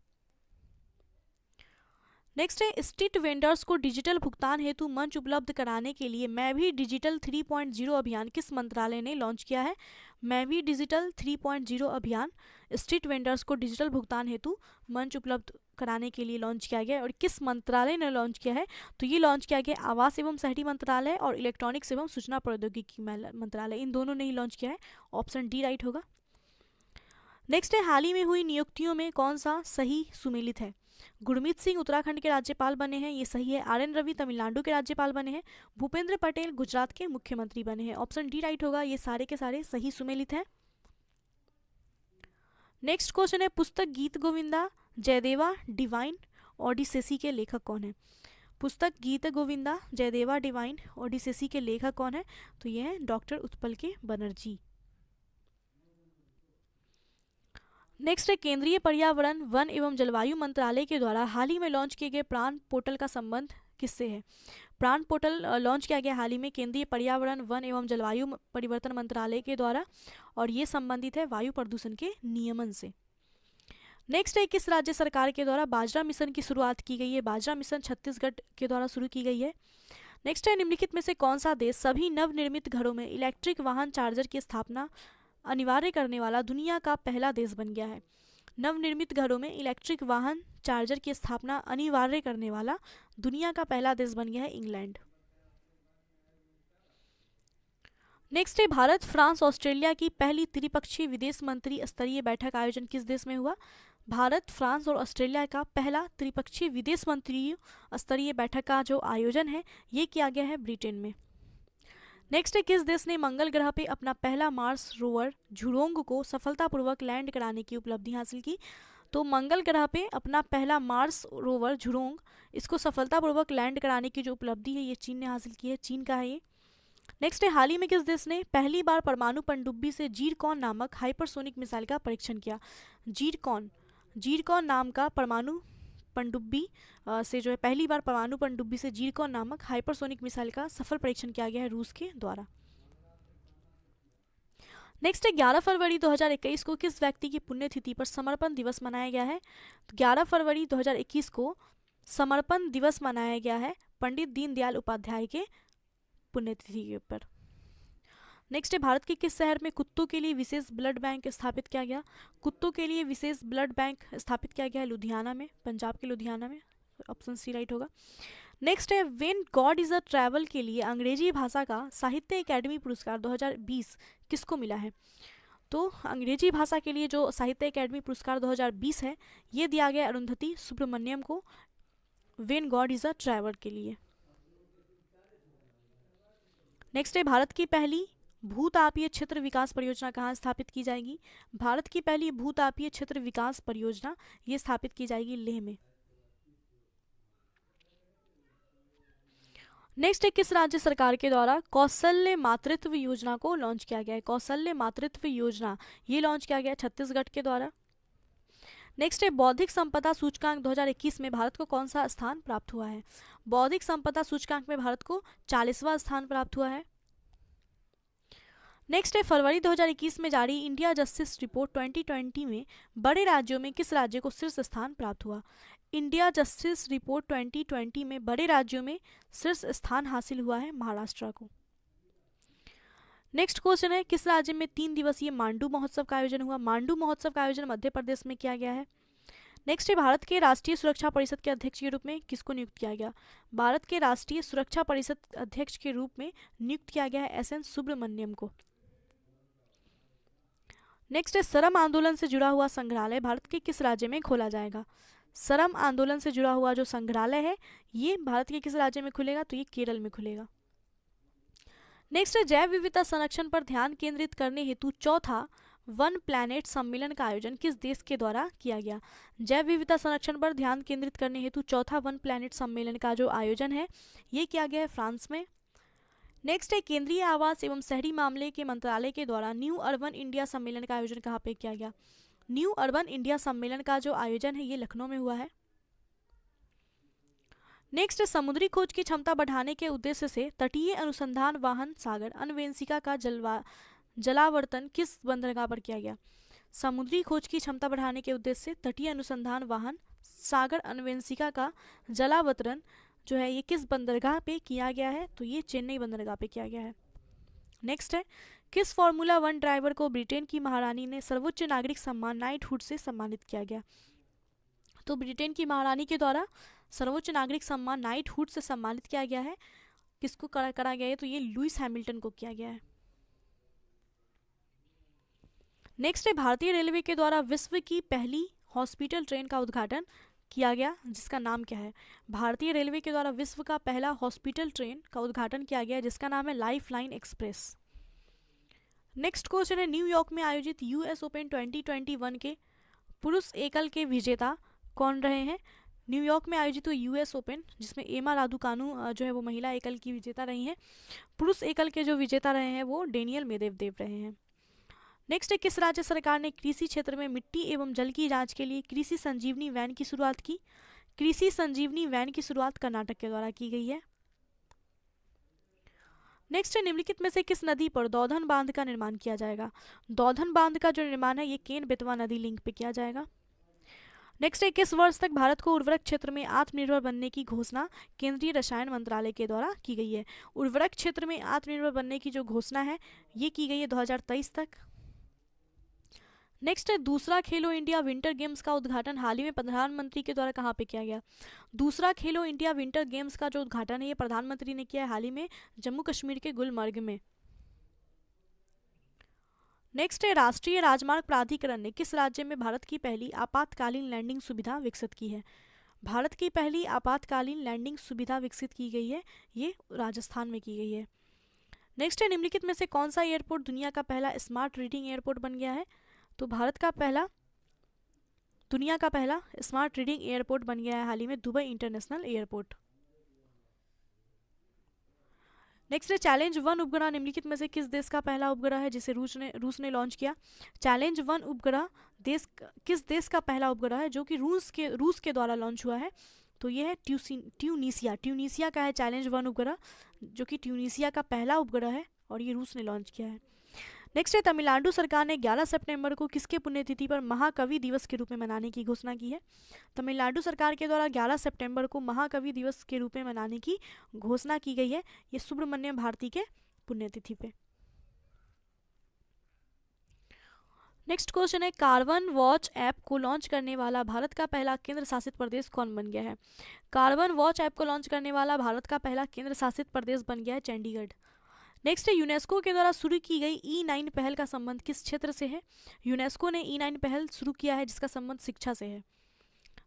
नेक्स्ट है, स्ट्रीट वेंडर्स को डिजिटल भुगतान हेतु मंच उपलब्ध कराने के लिए मैं भी डिजिटल 3.0 अभियान किस मंत्रालय ने लॉन्च किया है? मैं भी डिजिटल 3.0 अभियान स्ट्रीट वेंडर्स को डिजिटल भुगतान हेतु मंच उपलब्ध कराने के लिए लॉन्च किया गया और किस मंत्रालय ने लॉन्च किया है? तो ये लॉन्च किया गया आवास एवं शहरी मंत्रालय और इलेक्ट्रॉनिक्स एवं सूचना प्रौद्योगिकी मंत्रालय, इन दोनों ने ही लॉन्च किया है। ऑप्शन डी राइट होगा। नेक्स्ट है, हाल ही में हुई नियुक्तियों में कौन सा सही सुमेलित है? गुरमीत सिंह उत्तराखंड के राज्यपाल बने हैं, ये सही है। RN रवि तमिलनाडु के राज्यपाल बने हैं। भूपेंद्र पटेल गुजरात के मुख्यमंत्री बने हैं। ऑप्शन डी राइट होगा, ये सारे के सारे सही सुमेलित हैं। नेक्स्ट क्वेश्चन है, पुस्तक गीत गोविंदा जयदेवा डिवाइन ओडिसेसी के लेखक कौन है? पुस्तक गीत गोविंदा जयदेवा डिवाइन ओडिसेसी के लेखक कौन है? तो ये है डॉक्टर उत्पल के बनर्जी। नेक्स्ट है केंद्रीय पर्यावरण वन एवं जलवायु मंत्रालय के द्वारा हाल ही में लॉन्च किए गए प्राण पोर्टल का संबंध किससे है? प्राण पोर्टल लॉन्च किया गया हाल ही में केंद्रीय पर्यावरण वन एवं जलवायु परिवर्तन मंत्रालय के द्वारा, और ये संबंधित है वायु प्रदूषण के नियमन से। नेक्स्ट है किस राज्य सरकार के द्वारा बाजरा मिशन की शुरुआत की गई है? बाजरा मिशन छत्तीसगढ़ के द्वारा शुरू की गई है। नेक्स्ट है निम्नलिखित में से कौन सा देश सभी नवनिर्मित घरों में इलेक्ट्रिक वाहन चार्जर की स्थापना अनिवार्य करने वाला दुनिया का पहला देश बन गया है? नवनिर्मित घरों में इलेक्ट्रिक वाहन चार्जर की स्थापना अनिवार्य करने वाला दुनिया का पहला देश बन गया है इंग्लैंड। नेक्स्ट है भारत फ्रांस ऑस्ट्रेलिया की पहली त्रिपक्षीय विदेश मंत्री स्तरीय बैठक आयोजन किस देश में हुआ? भारत फ्रांस और ऑस्ट्रेलिया का पहला त्रिपक्षीय विदेश मंत्री स्तरीय बैठक का जो आयोजन है ये किया गया है ब्रिटेन में। नेक्स्ट है किस देश ने मंगल ग्रह पे अपना पहला मार्स रोवर झुरोंग को सफलतापूर्वक लैंड कराने की उपलब्धि हासिल की? तो मंगल ग्रह पे अपना पहला मार्स रोवर झुरोंग इसको सफलतापूर्वक लैंड कराने की जो उपलब्धि है ये चीन ने हासिल की है, चीन का है ये। नेक्स्ट है हाल ही में किस देश ने पहली बार परमाणु पनडुब्बी से जीरकॉन नामक हाइपरसोनिक मिसाइल का परीक्षण किया? जीरकॉन नाम का परमाणु पनडुब्बी से जो है पहली बार परमाणु पनडुब्बी से जीरकॉन नामक हाइपरसोनिक मिसाइल का सफल परीक्षण किया गया है रूस के द्वारा। नेक्स्ट है 11 फरवरी 2021 को किस व्यक्ति की पुण्यतिथि पर समर्पण दिवस मनाया गया है? तो 11 फरवरी 2021 को समर्पण दिवस मनाया गया है पंडित दीनदयाल उपाध्याय के पुण्यतिथि के ऊपर। नेक्स्ट है भारत के किस शहर में कुत्तों के लिए विशेष ब्लड बैंक स्थापित किया गया? कुत्तों के लिए विशेष ब्लड बैंक स्थापित किया गया है लुधियाना में, पंजाब के लुधियाना में। ऑप्शन सी राइट होगा। नेक्स्ट है when God is a travel के लिए अंग्रेजी भाषा का साहित्य अकेडमी पुरस्कार 2020 किसको मिला है? तो अंग्रेजी भाषा के लिए जो साहित्य अकेडमी पुरस्कार 2020 है ये दिया गया अरुंधति सुब्रमण्यम को when God is a travel के लिए। नेक्स्ट है भारत की पहली भूतापीय क्षेत्र विकास परियोजना कहाँ स्थापित की जाएगी? भारत की पहली भूतापीय क्षेत्र विकास परियोजना ये स्थापित की जाएगी लेह में। नेक्स्ट है किस राज्य सरकार के द्वारा कौशल्य मातृत्व योजना को लॉन्च किया गया है? कौशल्य मातृत्व योजना ये लॉन्च किया गया छत्तीसगढ़ के द्वारा। नेक्स्ट है बौद्धिक संपदा सूचकांक 2021 में भारत को कौन सा स्थान प्राप्त हुआ है? बौद्धिक संपदा सूचकांक में भारत को 40वां स्थान प्राप्त हुआ है। नेक्स्ट है फरवरी 2021 में जारी इंडिया जस्टिस रिपोर्ट 2020 में बड़े राज्यों में किस राज्य को शीर्ष स्थान प्राप्त हुआ? इंडिया जस्टिस रिपोर्ट 2020 में बड़े राज्यों में शीर्ष स्थान हासिल हुआ है महाराष्ट्र को। नेक्स्ट क्वेश्चन है किस राज्य में 3 दिवसीय मांडू महोत्सव का आयोजन हुआ? मांडू महोत्सव का आयोजन मध्य प्रदेश में किया गया है। नेक्स्ट है भारत के राष्ट्रीय सुरक्षा परिषद के अध्यक्ष के रूप में किसको नियुक्त किया गया? भारत के राष्ट्रीय सुरक्षा परिषद अध्यक्ष के रूप में नियुक्त किया गया है SN सुब्रमण्यम को। नेक्स्ट है श्रम आंदोलन से जुड़ा हुआ संग्रहालय भारत के किस राज्य में खोला जाएगा? श्रम आंदोलन से जुड़ा हुआ जो संग्रहालय है ये भारत के किस राज्य में खुलेगा? तो ये केरल में खुलेगा। नेक्स्ट है जैव विविधता संरक्षण पर ध्यान केंद्रित करने हेतु चौथा वन प्लैनेट सम्मेलन का आयोजन किस देश के द्वारा किया गया? जैव विविधता संरक्षण पर ध्यान केंद्रित करने हेतु चौथा वन प्लैनेट सम्मेलन का जो आयोजन है ये किया गया है फ्रांस में। नेक्स्ट है केंद्रीय आवास एवं शहरी मामले के मंत्रालय के द्वारा न्यू अर्बन इंडिया सम्मेलन का आयोजन कहाँ पे किया गया? न्यू अर्बन इंडिया सम्मेलन का जो आयोजन है ये लखनऊ में हुआ है। नेक्स्ट समुद्री खोज की क्षमता बढ़ाने के उद्देश्य से तटीय अनुसंधान वाहन सागर अन्वेषिका का जलावर्तन किस बंदरगाह पर किया गया? समुद्री खोज की क्षमता बढ़ाने के उद्देश्य से तटीय अनुसंधान वाहन सागर अन्वेषिका का जलावर्तन जो है ये किस बंदरगाह पे किया गया है? तो ये चेन्नई बंदरगाह पे किया गया है। नेक्स्ट है किस फॉर्मूला 1 ड्राइवर को ब्रिटेन की महारानी ने सर्वोच्च नागरिक सम्मान नाइटहुड से सम्मानित किया गया? तो ब्रिटेन की महारानी के द्वारा सर्वोच्च नागरिक सम्मान नाइटहुड से सम्मानित किया गया है। किसको करा गया है? तो ये लुइस हैमिल्टन को किया गया है। नेक्स्ट है भारतीय रेलवे के द्वारा विश्व की पहली हॉस्पिटल ट्रेन का उद्घाटन किया गया जिसका नाम क्या है? भारतीय रेलवे के द्वारा विश्व का पहला हॉस्पिटल ट्रेन का उद्घाटन किया गया जिसका नाम है life line express. Next question है न्यूयॉर्क में आयोजित US ओपन 2021 के पुरुष एकल के विजेता कौन रहे हैं? न्यूयॉर्क में आयोजित हुए US ओपन जिसमें एमा रादुकानु जो है वो महिला एकल की विजेता रही हैं। पुरुष एकल के जो विजेता रहे हैं वो डेनियल मेदवेदेव रहे हैं। नेक्स्ट है, किस राज्य सरकार ने कृषि क्षेत्र में मिट्टी एवं जल की जांच के लिए कृषि संजीवनी वैन की शुरुआत की? कृषि संजीवनी वैन की शुरुआत कर्नाटक के द्वारा की गई है। नेक्स्ट है, निम्नलिखित में से किस नदी पर दौधन बांध का निर्माण किया जाएगा? दौधन बांध का जो निर्माण है ये केन बेतवा नदी लिंक पे किया जाएगा। नेक्स्ट है, किस वर्ष तक भारत को उर्वरक क्षेत्र में आत्मनिर्भर बनने की घोषणा केंद्रीय रसायन मंत्रालय के द्वारा की गई है? उर्वरक क्षेत्र में आत्मनिर्भर बनने की जो घोषणा है ये की गई है 2023 तक। नेक्स्ट है, दूसरा खेलो इंडिया विंटर गेम्स का उद्घाटन हाल ही में प्रधानमंत्री के द्वारा कहाँ पे किया गया? दूसरा खेलो इंडिया विंटर गेम्स का जो उद्घाटन है ये प्रधानमंत्री ने किया है हाल ही में जम्मू कश्मीर के गुलमर्ग में। नेक्स्ट है, राष्ट्रीय राजमार्ग प्राधिकरण ने किस राज्य में भारत की पहली आपातकालीन लैंडिंग सुविधा विकसित की है? भारत की पहली आपातकालीन लैंडिंग सुविधा विकसित की गई है, ये राजस्थान में की गई है। नेक्स्ट है, निम्नलिखित में से कौन सा एयरपोर्ट दुनिया का पहला स्मार्ट रीडिंग एयरपोर्ट बन गया है? तो भारत का पहला, दुनिया का पहला स्मार्ट रीडिंग एयरपोर्ट बन गया है हाल ही में दुबई इंटरनेशनल एयरपोर्ट। नेक्स्ट है, चैलेंज 1 उपग्रह निम्नलिखित में से किस देश का पहला उपग्रह है जिसे रूस ने लॉन्च किया? चैलेंज 1 उपग्रह किस देश का पहला उपग्रह है जो कि रूस के द्वारा लॉन्च हुआ है? तो ये है ट्यूनीसिया का है चैलेंज 1 उपग्रह, जो कि ट्यूनीसिया का पहला उपग्रह है और ये रूस ने लॉन्च किया है। नेक्स्ट है, तमिलनाडु सरकार ने 11 सितंबर को किसके पुण्यतिथि पर महाकवि दिवस के रूप में मनाने की घोषणा की है? तमिलनाडु सरकार के द्वारा 11 सितंबर को महाकवि दिवस के रूप में मनाने की घोषणा की गई है, ये सुब्रमण्यम भारती के पुण्यतिथि पे। नेक्स्ट क्वेश्चन है, कार्बन वॉच ऐप को लॉन्च करने वाला भारत का पहला केंद्र शासित प्रदेश कौन बन गया है? कार्बन वॉच ऐप को लॉन्च करने वाला भारत का पहला केंद्र शासित प्रदेश बन गया है चंडीगढ़। नेक्स्ट है, यूनेस्को के द्वारा शुरू की गई E9 पहल का संबंध किस क्षेत्र से है? यूनेस्को ने E9 पहल शुरू किया है जिसका संबंध शिक्षा से है।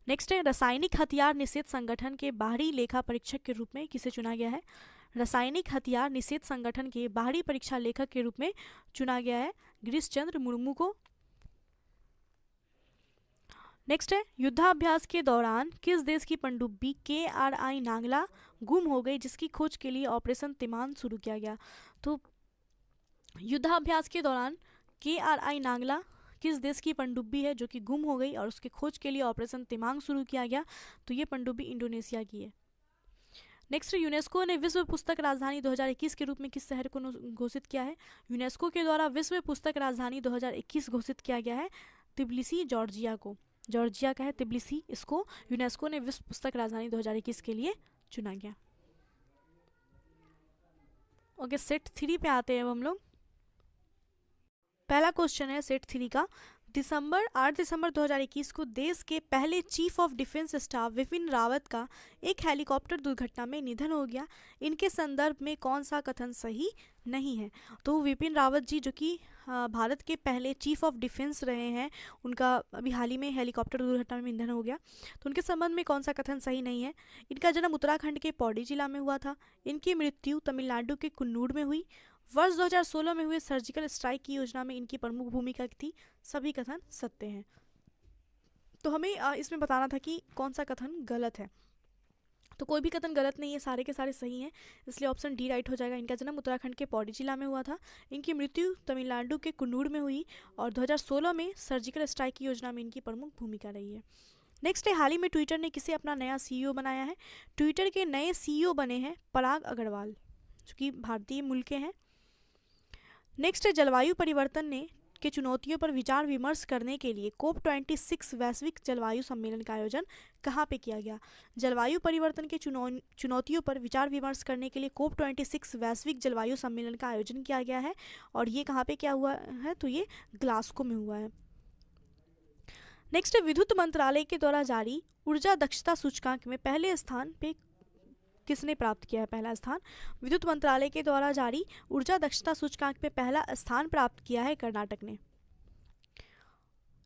नेक्स्ट है, रासायनिक हथियार निषेध संगठन के बाहरी लेखा परीक्षक के रूप में किसे चुना गया है? रासायनिक हथियार निषेध संगठन के बाहरी परीक्षा लेखक के रूप में चुना गया है गिरीश चंद्र मुर्मू को। नेक्स्ट है, युद्धाभ्यास के दौरान किस देश की पनडुब्बी KRI नांगला गुम हो गई जिसकी खोज के लिए ऑपरेशन तिमान शुरू किया गया? तो युद्धाभ्यास के दौरान KRI नांगला किस देश की पनडुब्बी है जो कि गुम हो गई और उसके खोज के लिए ऑपरेशन तिमांग शुरू किया गया? तो ये पनडुब्बी इंडोनेशिया की है। नेक्स्ट, यूनेस्को ने विश्व पुस्तक राजधानी 2021 के रूप में किस शहर को घोषित किया है? यूनेस्को के द्वारा विश्व पुस्तक राजधानी 2021 घोषित किया गया है तिब्लिसी जॉर्जिया को। जॉर्जिया का है तिब्लिसी, इसको यूनेस्को ने विश्व पुस्तक राजधानी 2021 के लिए चुना गया। ओके, सेट 3 पे आते हैं अब हम लोग। पहला क्वेश्चन है सेट 3 का, 8 दिसंबर 2021 को देश के पहले chief of defence staff Vipin Rawat का एक हेलीकॉप्टर दुर्घटना में निधन हो गया, इनके संदर्भ में कौन सा कथन सही नहीं है? तो विपिन रावत जी जो कि भारत के पहले चीफ ऑफ डिफेंस रहे हैं, उनका अभी हाल ही में हेलीकॉप्टर दुर्घटना में निधन हो गया, तो उनके संबंध में कौन सा कथन सही नहीं है? इनका जन्म उत्तराखंड के पौड़ी जिला में हुआ था, इनकी मृत्यु तमिलनाडु के कुन्नूर में हुई, वर्ष 2016 में हुए सर्जिकल स्ट्राइक की योजना में इनकी प्रमुख भूमिका थी, सभी कथन सत्य हैं। तो हमें इसमें बताना था कि कौन सा कथन गलत है, तो कोई भी कथन गलत नहीं है, सारे के सारे सही हैं, इसलिए ऑप्शन डी राइट हो जाएगा। इनका जन्म उत्तराखंड के पौड़ी जिला में हुआ था, इनकी मृत्यु तमिलनाडु के कुन्नूर में हुई और 2016 में सर्जिकल स्ट्राइक की योजना में इनकी प्रमुख भूमिका रही है। नेक्स्ट है, हाल ही में ट्विटर ने किसे अपना नया CEO बनाया है? ट्विटर के नए CEO बने हैं पराग अग्रवाल, जो कि भारतीय मूल के हैं। नेक्स्ट है, जलवायु परिवर्तन के चुनौतियों पर विचार विमर्श करने के लिए COP26 वैश्विक जलवायु सम्मेलन का आयोजन कहाँ पे किया गया? जलवायु परिवर्तन के चुनौतियों पर विचार विमर्श करने के लिए COP26 वैश्विक जलवायु सम्मेलन का आयोजन किया गया है और ये कहाँ पे क्या हुआ है? तो ये ग्लासगो में हुआ है। नेक्स्ट है, विद्युत मंत्रालय के द्वारा जारी ऊर्जा दक्षता सूचकांक में पहले स्थान पे किसने प्राप्त किया है? पहला स्थान विद्युत मंत्रालय के द्वारा जारी ऊर्जा दक्षता सूचकांक में पहला स्थान प्राप्त किया है कर्नाटक ने।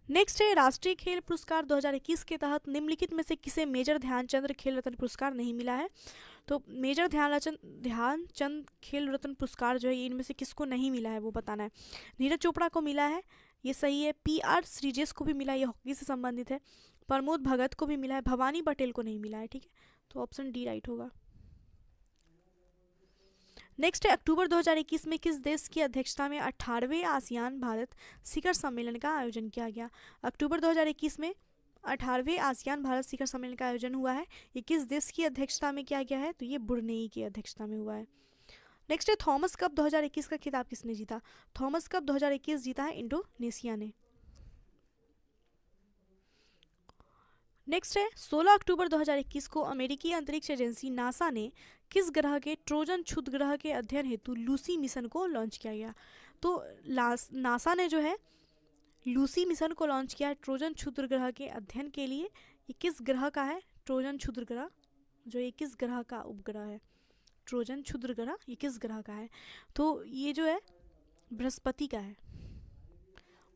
नेक्स्ट है, राष्ट्रीय खेल पुरस्कार 2021 के तहत निम्नलिखित में से किसे मेजर ध्यानचंद खेल रत्न पुरस्कार नहीं मिला है? तो मेजर ध्यानचंद खेल रत्न पुरस्कार जो है इनमें से किसको नहीं मिला है वो बताना है। नीरज चोपड़ा को मिला है, ये सही है। PR श्रीजेश को भी मिला, ये हॉकी से संबंधित है। प्रमोद भगत को भी मिला है, भवानी पटेल को नहीं मिला है, ठीक है, तो ऑप्शन डी राइट होगा। नेक्स्ट है अक्टूबर 2021 में किस देश की अध्यक्षता में 18वें आसियान भारत शिखर सम्मेलन का आयोजन किया गया। अक्टूबर 2021 में 18वें आसियान भारत शिखर सम्मेलन का आयोजन हुआ है। ये किस देश की अध्यक्षता में किया गया है, तो ये ब्रुनेई की अध्यक्षता में हुआ है। नेक्स्ट है थॉमस कप 2021 का खिताब किसने जीता। थॉमस कप 2021 जीता है इंडोनेशिया ने। नेक्स्ट है 16 अक्टूबर 2021 को अमेरिकी अंतरिक्ष एजेंसी नासा ने किस ग्रह के ट्रोजन क्षुद्र ग्रह के अध्ययन हेतु लूसी मिशन को लॉन्च किया गया। तो नासा ने जो है लूसी मिशन को लॉन्च किया है ट्रोजन क्षुद्र ग्रह के अध्ययन के लिए। ये किस ग्रह का है, ट्रोजन क्षुद्र ग्रह, जो ये किस ग्रह का उपग्रह है, ट्रोजन क्षुद्र ग्रह ये किस ग्रह का है, तो ये जो है बृहस्पति का है।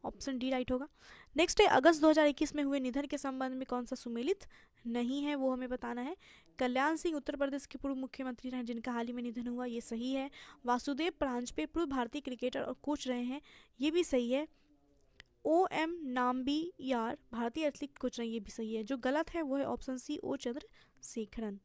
ऑप्शन डी राइट होगा। नेक्स्ट है अगस्त 2021 में हुए निधन के संबंध में कौन सा सुमेलित नहीं है, वो हमें बताना है। कल्याण सिंह उत्तर प्रदेश के पूर्व मुख्यमंत्री रहे जिनका हाल ही में निधन हुआ, ये सही है। वासुदेव परांजपे पूर्व भारतीय क्रिकेटर और कोच रहे हैं, ये भी सही है। ओ एम नाम्बियार भारतीय एथलीट कोच रहे, ये भी सही है। जो गलत है वो है ऑप्शन सी ओ चंद्रशेखरन।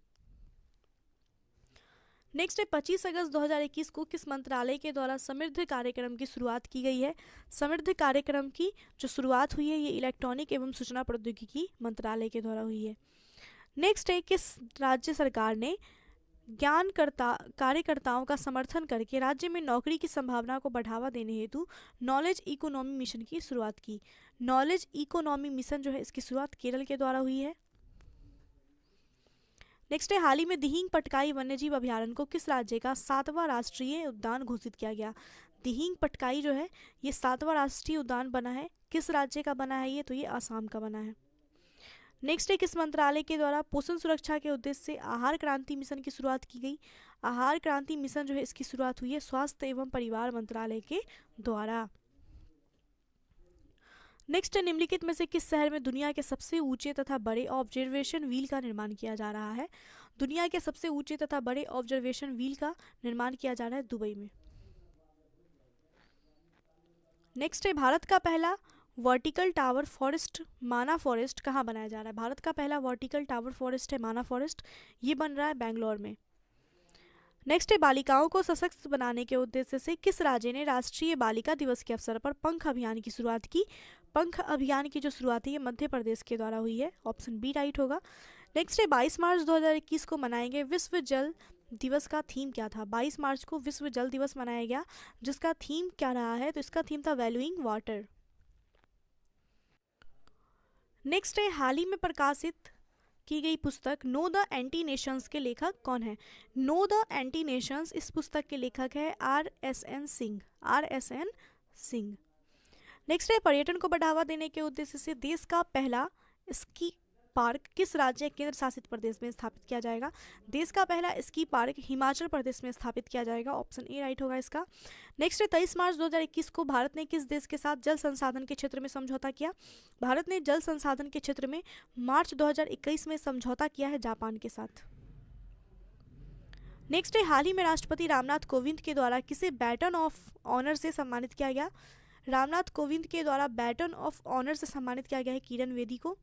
नेक्स्ट है 25 अगस्त 2021 को किस मंत्रालय के द्वारा समृद्ध कार्यक्रम की शुरुआत की गई है। समृद्ध कार्यक्रम की जो शुरुआत हुई है ये इलेक्ट्रॉनिक एवं सूचना प्रौद्योगिकी मंत्रालय के द्वारा हुई है। नेक्स्ट है किस राज्य सरकार ने कार्यकर्ताओं का समर्थन करके राज्य में नौकरी की संभावना को बढ़ावा देने हेतु नॉलेज इकोनॉमी मिशन की शुरुआत की। नॉलेज इकोनॉमी मिशन जो है इसकी शुरुआत केरल के द्वारा हुई है। नेक्स्ट है हाल ही में दिहिंग पटकाई वन्यजीव अभयारण्य को किस राज्य का 7वां राष्ट्रीय उद्यान घोषित किया गया। दिहिंग पटकाई जो है ये 7वां राष्ट्रीय उद्यान बना है, किस राज्य का बना है ये, तो ये आसाम का बना है। नेक्स्ट है किस मंत्रालय के द्वारा पोषण सुरक्षा के उद्देश्य से आहार क्रांति मिशन की शुरुआत की गई। आहार क्रांति मिशन जो है इसकी शुरुआत हुई है स्वास्थ्य एवं परिवार मंत्रालय के द्वारा। नेक्स्ट निम्नलिखित में से किस शहर में दुनिया के सबसे ऊंचे तथा बड़े ऑब्जर्वेशन व्हील का निर्माण किया जा रहा है। दुनिया के सबसे ऊंचे तथा बड़े ऑब्जर्वेशन व्हील का निर्माण किया जा रहा है दुबई में। नेक्स्ट है भारत का पहला वर्टिकल टावर फॉरेस्ट माना फॉरेस्ट कहाँ बनाया जा रहा है। भारत का पहला वर्टिकल टावर फॉरेस्ट है माना फॉरेस्ट, ये बन रहा है बेंगलोर में। नेक्स्ट है बालिकाओं को सशक्त बनाने के उद्देश्य से किस राज्य ने राष्ट्रीय बालिका दिवस के अवसर पर पंख अभियान की शुरुआत की। पंख अभियान की जो शुरुआत है ये मध्य प्रदेश के द्वारा हुई है, ऑप्शन बी राइट होगा। नेक्स्ट है 22 मार्च 2021 को मनाएंगे विश्व जल दिवस का थीम क्या था। 22 मार्च को विश्व जल दिवस मनाया गया, जिसका थीम क्या रहा है, तो इसका थीम था वैल्यूइंग वाटर। नेक्स्ट है हाल ही में प्रकाशित की गई पुस्तक नो द एंटी नेशंस के लेखक कौन है। नो द एंटी नेशंस इस पुस्तक के लेखक है RSN Singh, RSN Singh. Next है पर्यटन को बढ़ावा देने के उद्देश्य से देश का पहला स्की पार्क किस राज्य केंद्र शासित प्रदेश में स्थापित किया जाएगा। देश का पहला स्की पार्क हिमाचल प्रदेश में स्थापित किया जाएगा, ऑप्शन ए राइट होगा इसका। नेक्स्ट है 23 मार्च 2021 को भारत ने किस देश के साथ जल संसाधन के क्षेत्र में समझौता किया। भारत ने जल संसाधन के क्षेत्र में मार्च 2021 में समझौता किया है जापान के साथ। नेक्स्ट है हाल ही में राष्ट्रपति रामनाथ कोविंद के द्वारा किसे बैटन ऑफ ऑनर से सम्मानित किया गया। रामनाथ कोविंद के द्वारा बैटन ऑफ ऑनर से सम्मानित किया गया है किरण बेदी को।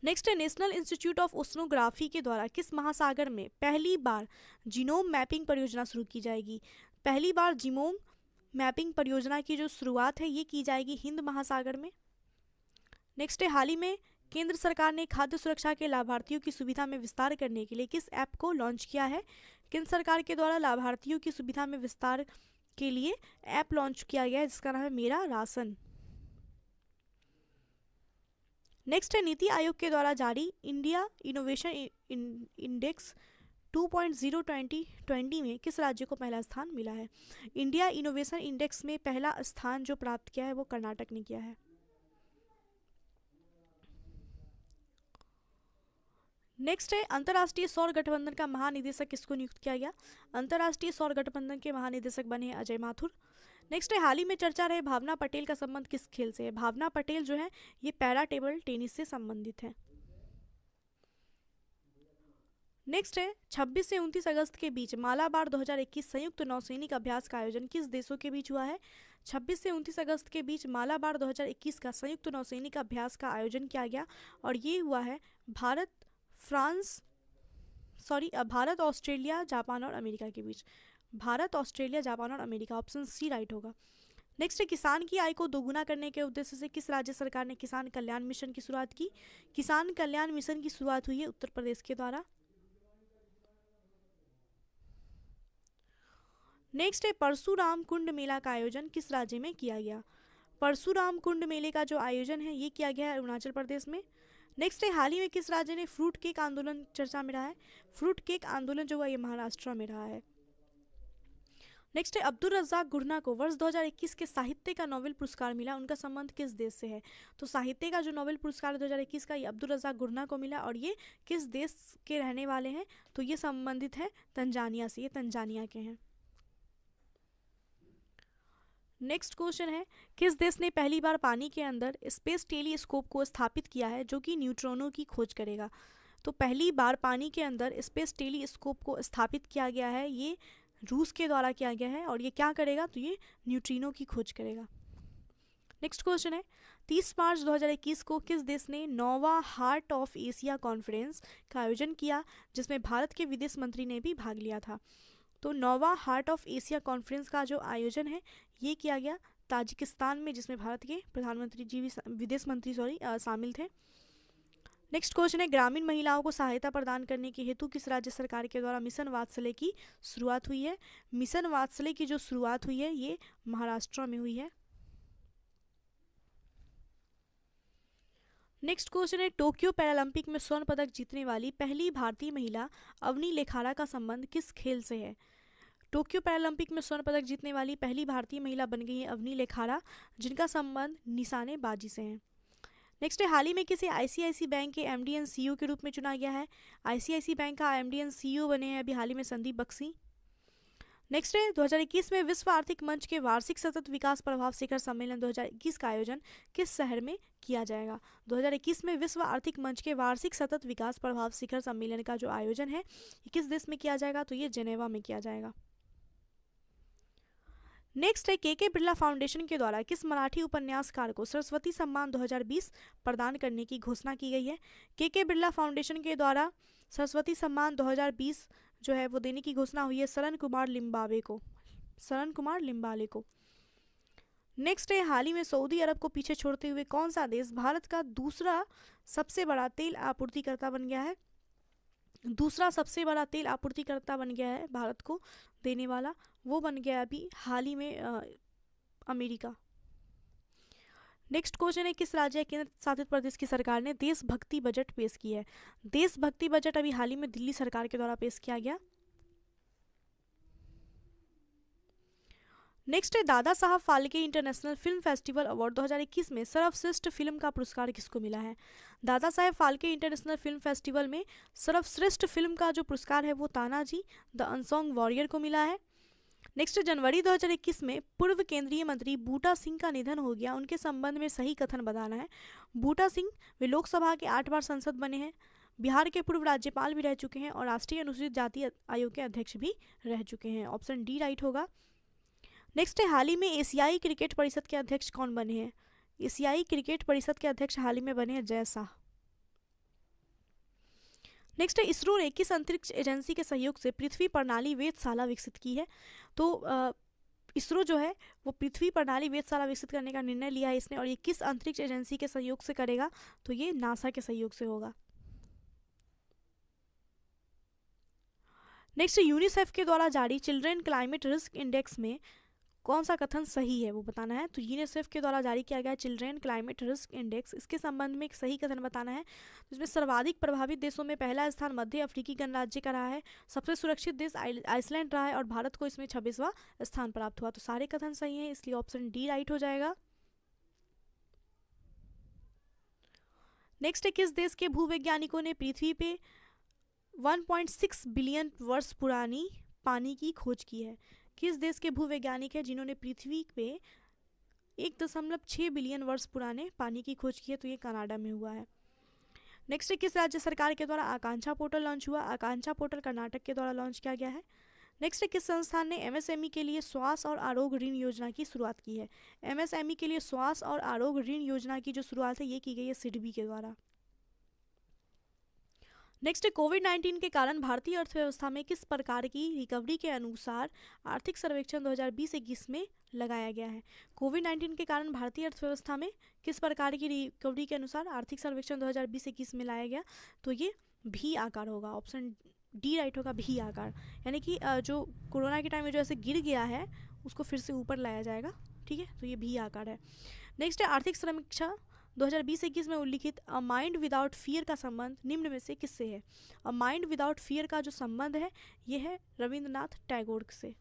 नेक्स्ट है नेशनल इंस्टीट्यूट ऑफ ओशनोग्राफी के द्वारा किस महासागर में पहली बार जीनोम मैपिंग परियोजना शुरू की जाएगी। पहली बार जीनोम मैपिंग परियोजना की जो शुरुआत है ये की जाएगी हिंद महासागर में। नेक्स्ट है हाल ही में केंद्र सरकार ने खाद्य सुरक्षा के लाभार्थियों की सुविधा में विस्तार करने के लिए किस ऐप को लॉन्च किया है। केंद्र सरकार के द्वारा लाभार्थियों की सुविधा में विस्तार के लिए ऐप लॉन्च किया गया है जिसका नाम है मेरा राशन। नेक्स्ट है नीति आयोग के द्वारा जारी इंडिया इनोवेशन इंडेक्स 2.0 2020 में किस राज्य को पहला स्थान मिला है। इंडिया इनोवेशन इंडेक्स में पहला स्थान जो प्राप्त किया है वो कर्नाटक ने किया है। नेक्स्ट है अंतर्राष्ट्रीय सौर गठबंधन का महानिदेशक किसको नियुक्त किया गया। अंतर्राष्ट्रीय सौर गठबंधन के महानिदेशक बने हैं अजय माथुर। नेक्स्ट है हाल ही में चर्चा रहे भावना पटेल का संबंध किस खेल से है। भावना पटेल जो है ये पैरा टेबल टेनिस से संबंधित है। नेक्स्ट है 26 से 29 अगस्त के बीच मालाबार 2021 संयुक्त नौसैनिक अभ्यास का आयोजन किस देशों के बीच हुआ है। 26 से 29 अगस्त के बीच मालाबार 2021 का संयुक्त नौसैनिक अभ्यास का आयोजन किया गया और ये हुआ है भारत, ऑस्ट्रेलिया, जापान और अमेरिका के बीच। भारत, ऑस्ट्रेलिया, जापान और अमेरिका। ऑप्शन सी राइट होगा। नेक्स्ट है, किसान की आय को दोगुना करने के उद्देश्य से किस राज्य सरकार ने किसान कल्याण मिशन की शुरुआत की? किसान कल्याण मिशन की शुरुआत हुई है उत्तर प्रदेश के द्वारा। नेक्स्ट है, परशुराम कुंड मेला का आयोजन किस राज्य में किया गया? परशुराम कुंड मेले का जो आयोजन है ये किया गया है अरुणाचल प्रदेश में। नेक्स्ट है, हाल ही में किस राज्य ने फ्रूट केक आंदोलन चर्चा में रहा है? फ्रूट केक आंदोलन जो हुआ ये महाराष्ट्र में रहा है। नेक्स्ट है, अब्दुल रज़्ज़ाक गुरना को वर्ष 2021 के साहित्य का नोबेल पुरस्कार मिला, उनका संबंध किस देश से है? तो साहित्य का जो नोबेल पुरस्कार 2021 का ये अब्दुल रज़्ज़ाक गुरना को मिला, और ये किस देश के रहने वाले हैं? तो ये संबंधित है तंजानिया से, ये तंजानिया के हैं। नेक्स्ट क्वेश्चन है, किस देश ने पहली बार पानी के अंदर स्पेस टेलीस्कोप को स्थापित किया है जो कि न्यूट्रॉनों की खोज करेगा? तो पहली बार पानी के अंदर स्पेस टेलीस्कोप को स्थापित किया गया है, ये रूस के द्वारा किया गया है, और ये क्या करेगा? तो ये न्यूट्रिनो की खोज करेगा। नेक्स्ट क्वेश्चन है, 30 मार्च 2021 को किस देश ने नोवा हार्ट ऑफ एशिया कॉन्फ्रेंस का आयोजन किया, जिसमें भारत के विदेश मंत्री ने भी भाग लिया था? तो नोवा हार्ट ऑफ एशिया कॉन्फ्रेंस का जो आयोजन है ये किया गया ताजिकिस्तान में, जिसमें भारत के प्रधानमंत्री जी भी विदेश मंत्री शामिल थे। नेक्स्ट क्वेश्चन है, ग्रामीण महिलाओं को सहायता प्रदान करने के हेतु किस राज्य सरकार के द्वारा मिशन वात्सल्य की शुरुआत हुई है? मिशन वात्सल्य की जो शुरुआत हुई है ये महाराष्ट्र में हुई है। नेक्स्ट क्वेश्चन है, टोक्यो पैरालंपिक में स्वर्ण पदक जीतने वाली पहली भारतीय महिला अवनी लेखारा का संबंध किस खेल से है? टोक्यो पैरालंपिक में स्वर्ण पदक जीतने वाली पहली भारतीय महिला बन गई है अवनी लेखारा, जिनका संबंध निशानेबाजी से है। नेक्स्ट है, हाल ही में किसे आईसीआईसी बैंक के एमडी एंड सीईओ के रूप में चुना गया है? आईसीआईसी बैंक का एमडी एंड सीईओ बने हैं अभी हाल ही में संदीप बख्शी। नेक्स्ट है, 2021 में विश्व आर्थिक मंच के वार्षिक सतत विकास प्रभाव शिखर सम्मेलन 2021 का आयोजन किस शहर में किया जाएगा? 2021 में विश्व आर्थिक मंच के वार्षिक सतत विकास प्रभाव शिखर सम्मेलन का जो आयोजन है ये किस देश में किया जाएगा? तो ये जेनेवा में किया जाएगा। नेक्स्ट है, के बिरला फाउंडेशन के द्वारा किस मराठी उपन्यासकार को सरस्वती सम्मान 2020 प्रदान करने की घोषणा की गई है? के बिरला फाउंडेशन के द्वारा सरस्वती सम्मान 2020 जो है वो देने की घोषणा हुई है शरण कुमार लिम्बाले को। नेक्स्ट है, हाल ही में सऊदी अरब को पीछे छोड़ते हुए कौन सा देश भारत का दूसरा सबसे बड़ा तेल आपूर्तिकर्ता बन गया है? दूसरा सबसे बड़ा तेल आपूर्तिकर्ता बन गया है भारत को देने वाला, वो बन गया अभी हाल ही में अमेरिका। नेक्स्ट क्वेश्चन है, किस राज्य केंद्र शासित प्रदेश की सरकार ने देशभक्ति बजट पेश की है? देशभक्ति बजट अभी हाल ही में दिल्ली सरकार के द्वारा पेश किया गया। नेक्स्ट है, Dada Saheb Phalke international film festival award 2021 में सर्वश्रेष्ठ फिल्म का पुरस्कार किसको मिला है? Dada Saheb Phalke international film festival में सर्वश्रेष्ठ फिल्म का जो पुरस्कार है वो तानाजी द अनसॉन्ग वॉरियर को मिला है। नेक्स्ट, जनवरी 2021 में पूर्व केंद्रीय मंत्री बूटा सिंह का निधन हो गया, उनके संबंध में सही कथन बताना है। बूटा सिंह वे लोकसभा के 8 बार सांसद बने हैं, बिहार के पूर्व राज्यपाल भी रह चुके हैं और राष्ट्रीय अनुसूचित जाति आयोग के अध्यक्ष भी रह चुके हैं। ऑप्शन डी राइट होगा। नेक्स्ट है, हाल ही में एशियाई क्रिकेट परिषद के अध्यक्ष कौन बने हैं? एशियाई क्रिकेट परिषद के अध्यक्ष हाल ही में बने हैं जय शाह। नेक्स्ट है, इसरो ने किस अंतरिक्ष एजेंसी के सहयोग से पृथ्वी प्रणाली वेधशाला विकसित की है? तो इसरो जो है वो पृथ्वी प्रणाली वेधशाला विकसित करने का निर्णय लिया है इसने, और ये किस अंतरिक्ष एजेंसी के सहयोग से करेगा? तो ये नासा के सहयोग से होगा। नेक्स्ट, यूनिसेफ के द्वारा जारी चिल्ड्रेन क्लाइमेट रिस्क इंडेक्स में कौन सा कथन सही है वो बताना है। तो यूनिसेफ के द्वारा जारी किया गया चिल्ड्रेन क्लाइमेट रिस्क इंडेक्स, इसके संबंध में एक सही कथन बताना है। इसमें सर्वाधिक प्रभावित देशों में पहला स्थान मध्य अफ्रीकी गणराज्य का रहा है, सबसे सुरक्षित देश आइसलैंड रहा है और भारत को इसमें 26वां स्थान प्राप्त हुआ। तो सारे कथन सही हैं, इसलिए ऑप्शन डी राइट हो जाएगा। नेक्स्ट है, किस देश के भूवैज्ञानिकों ने पृथ्वी पे 1.6 बिलियन वर्ष पुरानी पानी की खोज की है? किस देश के भूवैज्ञानिक हैं जिन्होंने पृथ्वी पे 1.6 बिलियन वर्ष पुराने पानी की खोज की है? तो ये कनाडा में हुआ है। नेक्स्ट है, किस राज्य सरकार के द्वारा आकांक्षा पोर्टल लॉन्च हुआ? आकांक्षा पोर्टल कर्नाटक के द्वारा लॉन्च किया गया है। नेक्स्ट है, किस संस्थान ने एमएसएमई के लिए स्वास्थ्य और आरोग्य ऋण योजना की शुरुआत की है? एमएसएमई के लिए स्वास्थ्य और आरोग्य ऋण योजना की जो शुरुआत है ये की गई है सिडबी के द्वारा। नेक्स्ट है कोविड-19 के कारण भारतीय अर्थव्यवस्था में किस प्रकार की रिकवरी के अनुसार आर्थिक सर्वेक्षण 2020-21 में लगाया गया है। कोविड-19 के कारण भारतीय अर्थव्यवस्था में किस प्रकार की रिकवरी के अनुसार आर्थिक सर्वेक्षण 2020-21 में लाया गया, तो ये भी आकार होगा, ऑप्शन डी राइट होगा, भी आकार। यानी कि जो कोरोना के टाइम में जो ऐसे गिर गया है उसको फिर से ऊपर लाया जाएगा, ठीक है, तो ये भी आकार है। नेक्स्ट है आर्थिक समीक्षा 2020-21 में उल्लिखित अ माइंड विदाउट फियर का संबंध निम्न में से किससे है। अ माइंड विदाउट फियर का जो संबंध है ये है रविंद्रनाथ टैगोर से।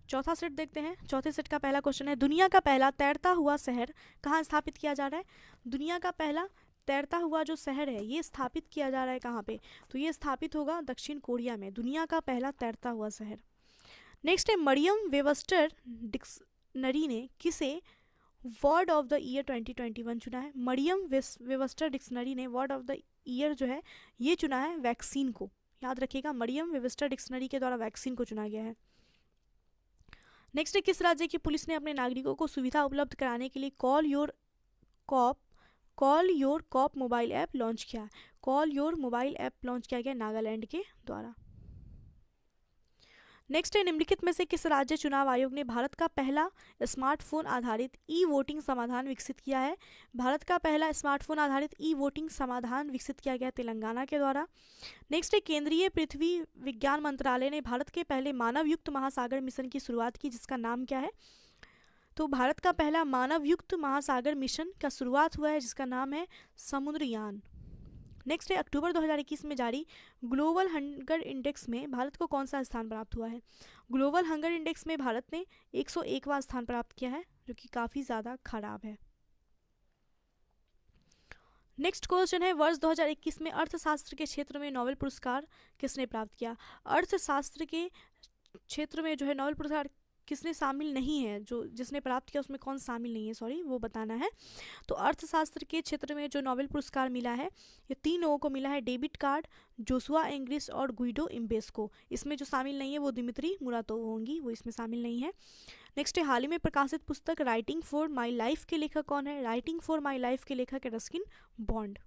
चौथा सेट देखते हैं। चौथे सेट का पहला क्वेश्चन है, दुनिया का पहला तैरता हुआ शहर कहाँ स्थापित किया जा रहा है। दुनिया का पहला तैरता हुआ जो शहर है ये स्थापित किया जा रहा है कहाँ पे, तो ये स्थापित होगा दक्षिण कोरिया में, दुनिया का पहला तैरता हुआ शहर। नेक्स्ट है मरियम वेबस्टर डिक्शनरी ने किसे वर्ड ऑफ द ईयर 2021 चुना है। मरियम वेबस्टर डिक्शनरी ने वर्ड ऑफ द ईयर जो है ये चुना है वैक्सीन को। याद रखिएगा, मरियम वेबस्टर डिक्शनरी के द्वारा वैक्सीन को चुना गया है। नेक्स्ट है किस राज्य की पुलिस ने अपने नागरिकों को सुविधा उपलब्ध कराने के लिए call your cop mobile app launch किया। Call your mobile app launch किया गया नागालैंड के द्वारा। नेक्स्ट है निम्नलिखित में से किस राज्य चुनाव आयोग ने भारत का पहला स्मार्टफोन आधारित ई वोटिंग समाधान विकसित किया है। भारत का पहला स्मार्टफोन आधारित ई वोटिंग समाधान विकसित किया गया तेलंगाना के द्वारा। नेक्स्ट है केंद्रीय पृथ्वी विज्ञान मंत्रालय ने भारत के पहले मानव युक्त महासागर मिशन की शुरुआत की जिसका नाम क्या है। तो भारत का पहला मानव युक्त महासागर मिशन का शुरुआत हुआ है जिसका नाम है समुद्रयान। नेक्स्ट है अक्टूबर 2021 में जारी ग्लोबल हंगर इंडेक्स में भारत को कौन सा स्थान प्राप्त हुआ है। ग्लोबल हंगर इंडेक्स में भारत ने 101वां स्थान प्राप्त किया है जो कि काफ़ी ज़्यादा खराब है। नेक्स्ट क्वेश्चन है वर्ष 2021 में अर्थशास्त्र के क्षेत्र में नोबेल पुरस्कार किसने प्राप्त किया। अर्थशास्त्र के क्षेत्र में जो है नोबेल पुरस्कार किसने शामिल नहीं है, जो जिसने प्राप्त किया उसमें कौन शामिल नहीं है, सॉरी वो बताना है। तो अर्थशास्त्र के क्षेत्र में जो नोबेल पुरस्कार मिला है ये 3 लोगों को मिला है, डेविड कार्ड, जोशुआ एंग्रिस और गुइडो इम्बेस्को। इसमें जो शामिल नहीं है वो दिमित्री मुरातोव होंगी, वो इसमें शामिल नहीं है। नेक्स्ट है हाल ही में प्रकाशित पुस्तक राइटिंग फॉर माई लाइफ के लेखक कौन है। राइटिंग फॉर माई लाइफ के लेखक है रस्किन बॉन्ड।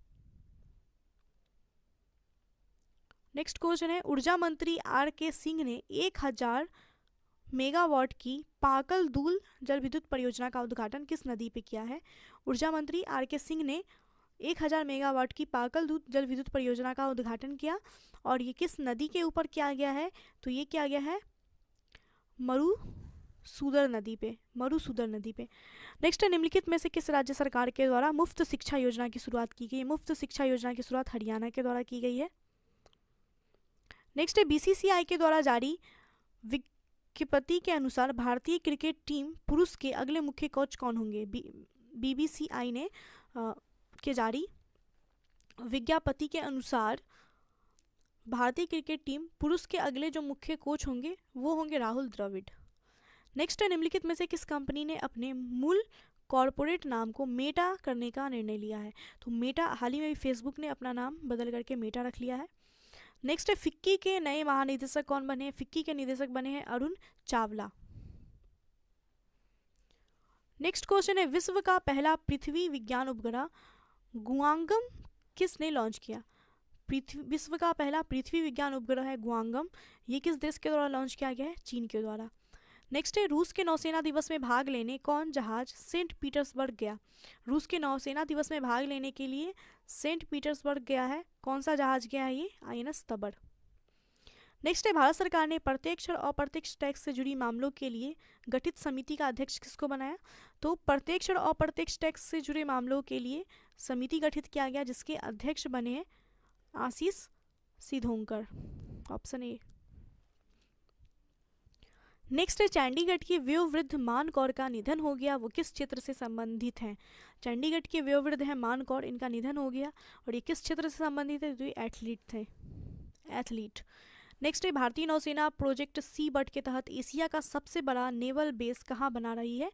नेक्स्ट क्वेश्चन है ऊर्जा मंत्री R.K. सिंह ने 1000 मेगावाट की पाकल दूल जल विद्युत परियोजना का उद्घाटन किस नदी पे किया है। ऊर्जा मंत्री R.K. सिंह ने 1000 मेगावाट की पाकल दूल जल विद्युत परियोजना का उद्घाटन किया और ये किस नदी के ऊपर किया गया है, तो ये किया गया है मरुसूदर नदी पे। नेक्स्ट है निम्नलिखित में से किस राज्य सरकार के द्वारा मुफ्त शिक्षा योजना की शुरुआत की गई। मुफ्त शिक्षा योजना की शुरुआत हरियाणा के द्वारा की गई है। नेक्स्ट है BCCI के द्वारा जारी विज्ञप्ति के अनुसार भारतीय क्रिकेट टीम पुरुष के अगले मुख्य कोच कौन होंगे। BCCI ने के जारी विज्ञप्ति के अनुसार भारतीय क्रिकेट टीम पुरुष के अगले जो मुख्य कोच होंगे वो होंगे राहुल द्रविड़। नेक्स्ट है निम्नलिखित में से किस कंपनी ने अपने मूल कॉरपोरेट नाम को मेटा करने का निर्णय लिया है। तो मेटा, हाल ही में फेसबुक ने अपना नाम बदल करके मेटा रख लिया है। नेक्स्ट है फिक्की के नए महानिदेशक कौन बने हैं। फिक्की के निदेशक बने हैं अरुण चावला। नेक्स्ट क्वेश्चन है विश्व का पहला पृथ्वी विज्ञान उपग्रह गुआंगम किसने लॉन्च किया। विश्व का पहला पृथ्वी विज्ञान उपग्रह है गुआंगम, ये किस देश के द्वारा लॉन्च किया गया है, चीन के द्वारा। नेक्स्ट है रूस के नौसेना दिवस में भाग लेने कौन जहाज सेंट पीटर्सबर्ग गया। रूस के नौसेना दिवस में भाग लेने के लिए सेंट पीटर्सबर्ग गया है, कौन सा जहाज गया है, ये INS तबर। नेक्स्ट है भारत सरकार ने प्रत्यक्ष और अप्रत्यक्ष टैक्स से जुड़ी मामलों के लिए गठित समिति का अध्यक्ष किसको बनाया। तो प्रत्यक्ष और अप्रत्यक्ष टैक्स से जुड़े मामलों के लिए समिति गठित किया गया जिसके अध्यक्ष बने हैं आशीष सिधोंकर, ऑप्शन ए। नेक्स्ट है चंडीगढ़ की वयोवृद्ध मान कौर का निधन हो गया, वो किस क्षेत्र से संबंधित हैं। चंडीगढ़ के वयोवृद्ध हैं मान कौर, इनका निधन हो गया और ये किस क्षेत्र से संबंधित है, तो ये एथलीट। नेक्स्ट है भारतीय नौसेना प्रोजेक्ट सी बर्ड के तहत एशिया का सबसे बड़ा नेवल बेस कहाँ बना रही है।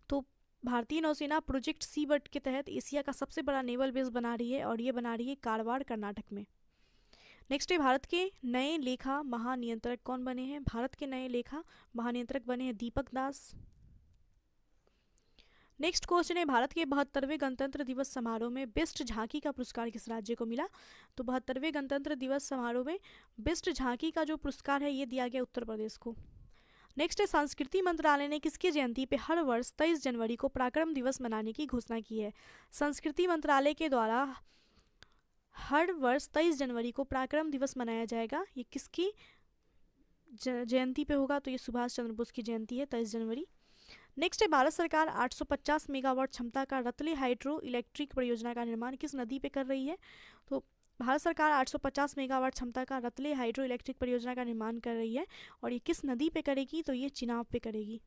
तो भारतीय नौसेना प्रोजेक्ट सी बर्ड के तहत एशिया का सबसे बड़ा नेवल बेस बना रही है और ये बना रही है कारवाड़ कर्नाटक में। नेक्स्ट है भारत के नए लेखा महानियंत्रक कौन बने हैं। भारत के नए लेखा महानियंत्रक बने हैं दीपक दास। नेक्स्ट क्वेश्चन है, भारत के 72वें गणतंत्र दिवस समारोह में बेस्ट झांकी का पुरस्कार किस राज्य को मिला? तो 72वें गणतंत्र दिवस समारोह में बेस्ट झांकी का जो पुरस्कार है ये दिया गया उत्तर प्रदेश को। नेक्स्ट है, संस्कृति मंत्रालय ने किसकी जयंती पे हर वर्ष 23 जनवरी को पराक्रम दिवस मनाने की घोषणा की है? संस्कृति मंत्रालय के द्वारा हर वर्ष 23 जनवरी को पराक्रम दिवस मनाया जाएगा। ये किसकी जयंती पे होगा? तो ये सुभाष चंद्र बोस की जयंती है 23 जनवरी। नेक्स्ट है, भारत सरकार 850 मेगावाट क्षमता का रतले हाइड्रो इलेक्ट्रिक परियोजना का निर्माण किस नदी पे कर रही है? तो भारत सरकार 850 मेगावाट क्षमता का रतले हाइड्रो इलेक्ट्रिक परियोजना का निर्माण कर रही है और ये किस नदी पे करेगी? तो ये चिनाब पे करेगी।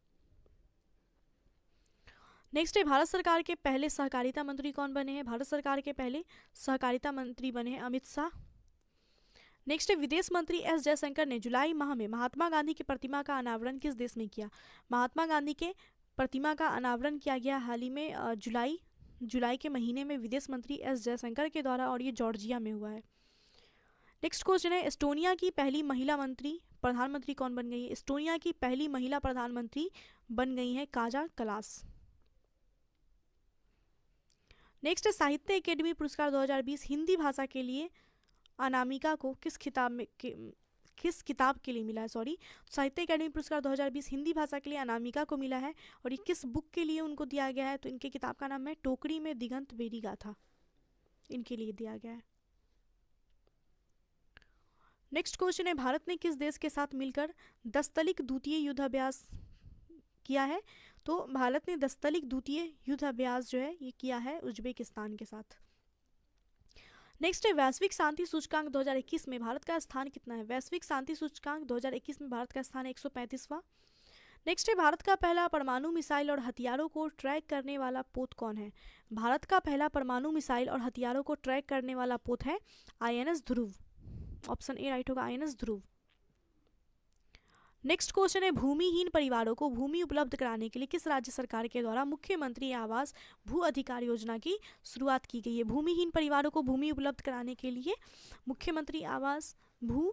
नेक्स्ट है, भारत सरकार के पहले सहकारिता मंत्री कौन बने हैं? भारत सरकार के पहले सहकारिता मंत्री बने हैं अमित शाह। नेक्स्ट है, विदेश मंत्री एस जयशंकर ने जुलाई माह में महात्मा गांधी की प्रतिमा का अनावरण किस देश में किया? महात्मा गांधी के प्रतिमा का अनावरण किया गया हाल ही में जुलाई के महीने में विदेश मंत्री एस जयशंकर के द्वारा और ये जॉर्जिया में हुआ है। नेक्स्ट क्वेश्चन है, एस्टोनिया की पहली महिला प्रधानमंत्री कौन बन गई है? एस्टोनिया की पहली महिला प्रधानमंत्री बन गई है काजा कलास। नेक्स्ट है, साहित्य अकेडमी पुरस्कार 2020 हिंदी भाषा के लिए अनामिका को किस किताब के लिए मिला है? साहित्य अकेडमी पुरस्कार 2020 हिंदी भाषा के लिए अनामिका को मिला है और ये किस बुक के लिए उनको दिया गया है? तो इनके किताब का नाम है टोकरी में दिगंत बेरी गाथा, इनके लिए दिया गया है। नेक्स्ट क्वेश्चन है, भारत ने किस देश के साथ मिलकर दस्तलिक द्वितीय युद्धाभ्यास किया है? तो भारत ने दस्तलिक द्वितीय युद्धाभ्यास जो है ये किया है उज्बेकिस्तान के साथ। नेक्स्ट है, वैश्विक शांति सूचकांक 2021 में भारत का स्थान कितना है? वैश्विक शांति सूचकांक 2021 में भारत का स्थान 135वां। नेक्स्ट है, भारत का पहला परमाणु मिसाइल और हथियारों को ट्रैक करने वाला पोत कौन है? भारत का पहला परमाणु मिसाइल और हथियारों को ट्रैक करने वाला पोत है INS Dhruv. Option A right होगा, INS ध्रुव। नेक्स्ट क्वेश्चन है, भूमिहीन परिवारों को भूमि उपलब्ध कराने के लिए किस राज्य सरकार के द्वारा मुख्यमंत्री आवास भू अधिकार योजना की शुरुआत की गई है? भूमिहीन परिवारों को भूमि उपलब्ध कराने के लिए मुख्यमंत्री आवास भू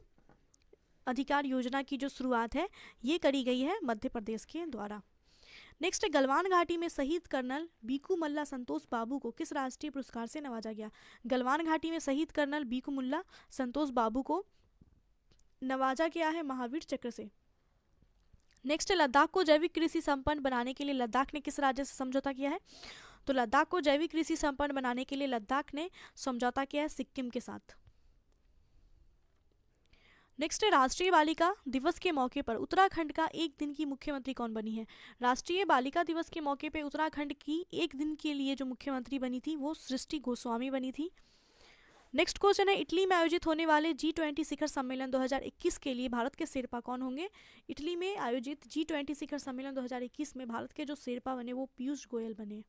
अधिकार योजना की जो शुरुआत है ये करी गई है मध्य प्रदेश के द्वारा। नेक्स्ट है, गलवान घाटी में शहीद कर्नल बीकू मल्ला संतोष बाबू को किस राष्ट्रीय पुरस्कार से नवाजा गया? गलवान घाटी में शहीद कर्नल बीकू मुल्ला संतोष बाबू को नवाजा गया है महावीर चक्र से। नेक्स्ट है, लद्दाख को जैविक कृषि संपन्न बनाने के लिए लद्दाख ने किस राज्य से समझौता किया है? तो लद्दाख को जैविक कृषि संपन्न बनाने के लिए लद्दाख ने समझौता किया है सिक्किम के साथ। नेक्स्ट है, राष्ट्रीय बालिका दिवस के मौके पर उत्तराखंड का एक दिन की मुख्यमंत्री कौन बनी है? राष्ट्रीय बालिका दिवस के मौके पर उत्तराखंड की एक दिन के लिए जो मुख्यमंत्री बनी थी वो सृष्टि गोस्वामी बनी थी। नेक्स्ट क्वेश्चन है, इटली में आयोजित होने वाले G20 शिखर सम्मेलन 2021 के लिए भारत के शेरपा कौन होंगे? इटली में आयोजित G20 शिखर सम्मेलन 2021 में भारत के जो शेरपा बने वो पीयूष गोयल बने।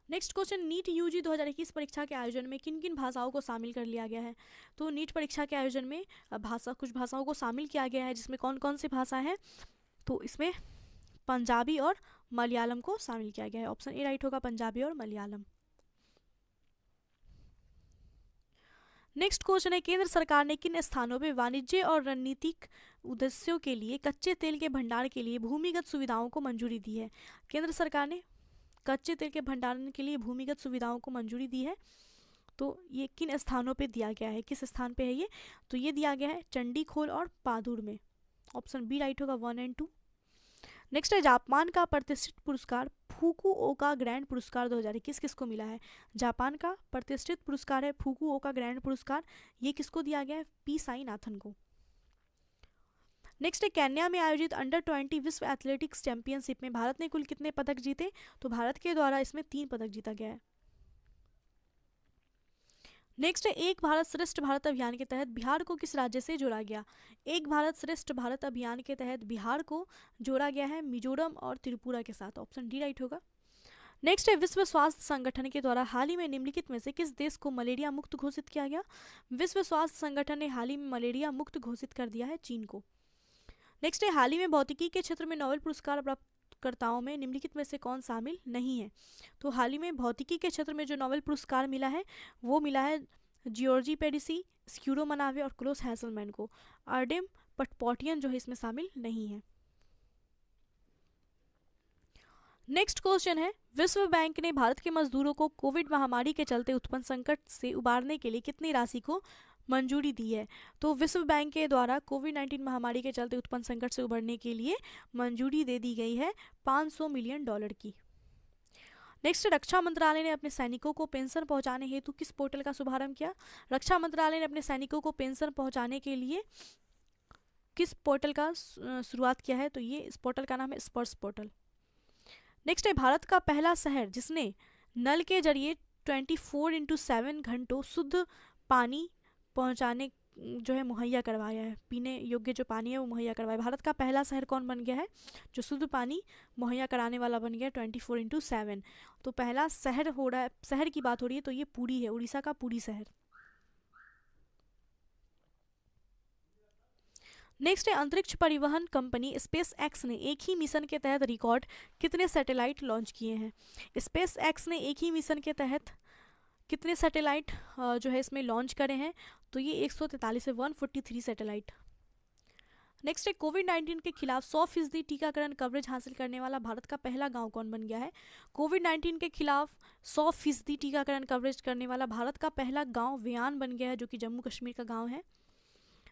नेक्स्ट क्वेश्चन, नीट UG 2021 परीक्षा के आयोजन में किन किन भाषाओं को शामिल कर लिया गया है? तो नीट परीक्षा के आयोजन में कुछ भाषाओं को शामिल किया गया है, जिसमें कौन कौन सी भाषा है? तो इसमें पंजाबी और मलयालम को शामिल किया गया है। ऑप्शन ए राइट होगा, पंजाबी और मलयालम। नेक्स्ट क्वेश्चन है, केंद्र सरकार ने किन स्थानों पर वाणिज्य और रणनीतिक उद्देश्यों के लिए कच्चे तेल के भंडार के लिए भूमिगत सुविधाओं को मंजूरी दी है? केंद्र सरकार ने कच्चे तेल के भंडारण के लिए भूमिगत सुविधाओं को मंजूरी दी है, तो ये किन स्थानों पे दिया गया है, किस स्थान पे है ये? तो ये दिया गया है चंडीखोल और पादुर में। ऑप्शन बी राइट होगा, 1 और 2। नेक्स्ट है, जापान का प्रतिष्ठित पुरस्कार फुकुओका ग्रैंड पुरस्कार 2021 किसको मिला है? जापान का प्रतिष्ठित पुरस्कार है फुकुओका ग्रैंड पुरस्कार, ये किसको दिया गया है? पी साईनाथन को। नेक्स्ट है, केन्या में आयोजित अंडर-20 विश्व एथलेटिक्स चैंपियनशिप में भारत ने कुल कितने पदक जीते? तो भारत के द्वारा इसमें 3 पदक जीता गया है। नेक्स्ट है, एक भारत श्रेष्ठ भारत अभियान के तहत बिहार को किस राज्य से जोड़ा गया? एक भारत श्रेष्ठ भारत अभियान के तहत बिहार को जोड़ा गया है मिजोरम और त्रिपुरा के साथ। ऑप्शन डी राइट होगा। नेक्स्ट है, विश्व स्वास्थ्य संगठन के द्वारा हाल ही में निम्नलिखित में से किस देश को मलेरिया मुक्त घोषित किया गया? विश्व स्वास्थ्य संगठन ने हाल ही में मलेरिया मुक्त घोषित कर दिया है चीन को। नेक्स्ट है, हाल ही में भौतिकी के क्षेत्र में नोबेल पुरस्कार प्राप्तकर्ताओं में निम्नलिखित में से कौन शामिल नहीं है? तो हाल ही में भौतिकी के क्षेत्र में जो नोबेल पुरस्कार मिला है वो मिला है जियोर्जी पेडिसी, स्क्यूरो मनावे और क्लोस हैसलमैन को। आर्डेम पटपॉटियन जो है इसमें शामिल नहीं है। नेक्स्ट क्वेश्चन है, विश्व बैंक ने भारत के मजदूरों को कोविड महामारी के चलते उत्पन्न संकट से उबारने के लिए कितनी राशि को मंजूरी दी है? तो विश्व बैंक के द्वारा कोविड-19 महामारी के चलते उत्पन्न संकट से उबरने के लिए मंजूरी दे दी गई है $500 मिलियन की। नेक्स्ट, रक्षा मंत्रालय ने अपने सैनिकों को पेंशन पहुंचाने हेतु किस पोर्टल का शुभारंभ किया? रक्षा मंत्रालय ने अपने सैनिकों को पेंशन पहुंचाने के लिए किस पोर्टल का शुरुआत किया है? तो ये इस पोर्टल का नाम है स्पर्श पोर्टल। नेक्स्ट है, भारत का पहला शहर जिसने नल के जरिए 24/7 घंटों शुद्ध पानी पहुंचाने जो है मुहैया करवाया है, पीने योग्य जो पानी है वो मुहैया करवाया। भारत का पहला शहर कौन बन गया है जो शुद्ध पानी मुहैया कराने वाला बन गया 24/7? तो पहला शहर हो रहा है, शहर की बात हो रही है, तो ये पुरी है, उड़ीसा का पुरी शहर। नेक्स्ट है, अंतरिक्ष परिवहन कंपनी स्पेस एक्स ने एक ही मिशन के तहत रिकॉर्ड कितने सैटेलाइट लॉन्च किए हैं? स्पेस एक्स ने एक ही मिशन के तहत कितने सैटेलाइट जो है इसमें लॉन्च करे हैं? तो ये 143 है, 143 सैटेलाइट। नेक्स्ट है, कोविड-19 के खिलाफ 100% टीकाकरण कवरेज हासिल करने वाला भारत का पहला गांव कौन बन गया है? कोविड-19 के खिलाफ 100% टीकाकरण कवरेज करने वाला भारत का पहला गांव वियान बन गया है, जो कि जम्मू कश्मीर का गांव है।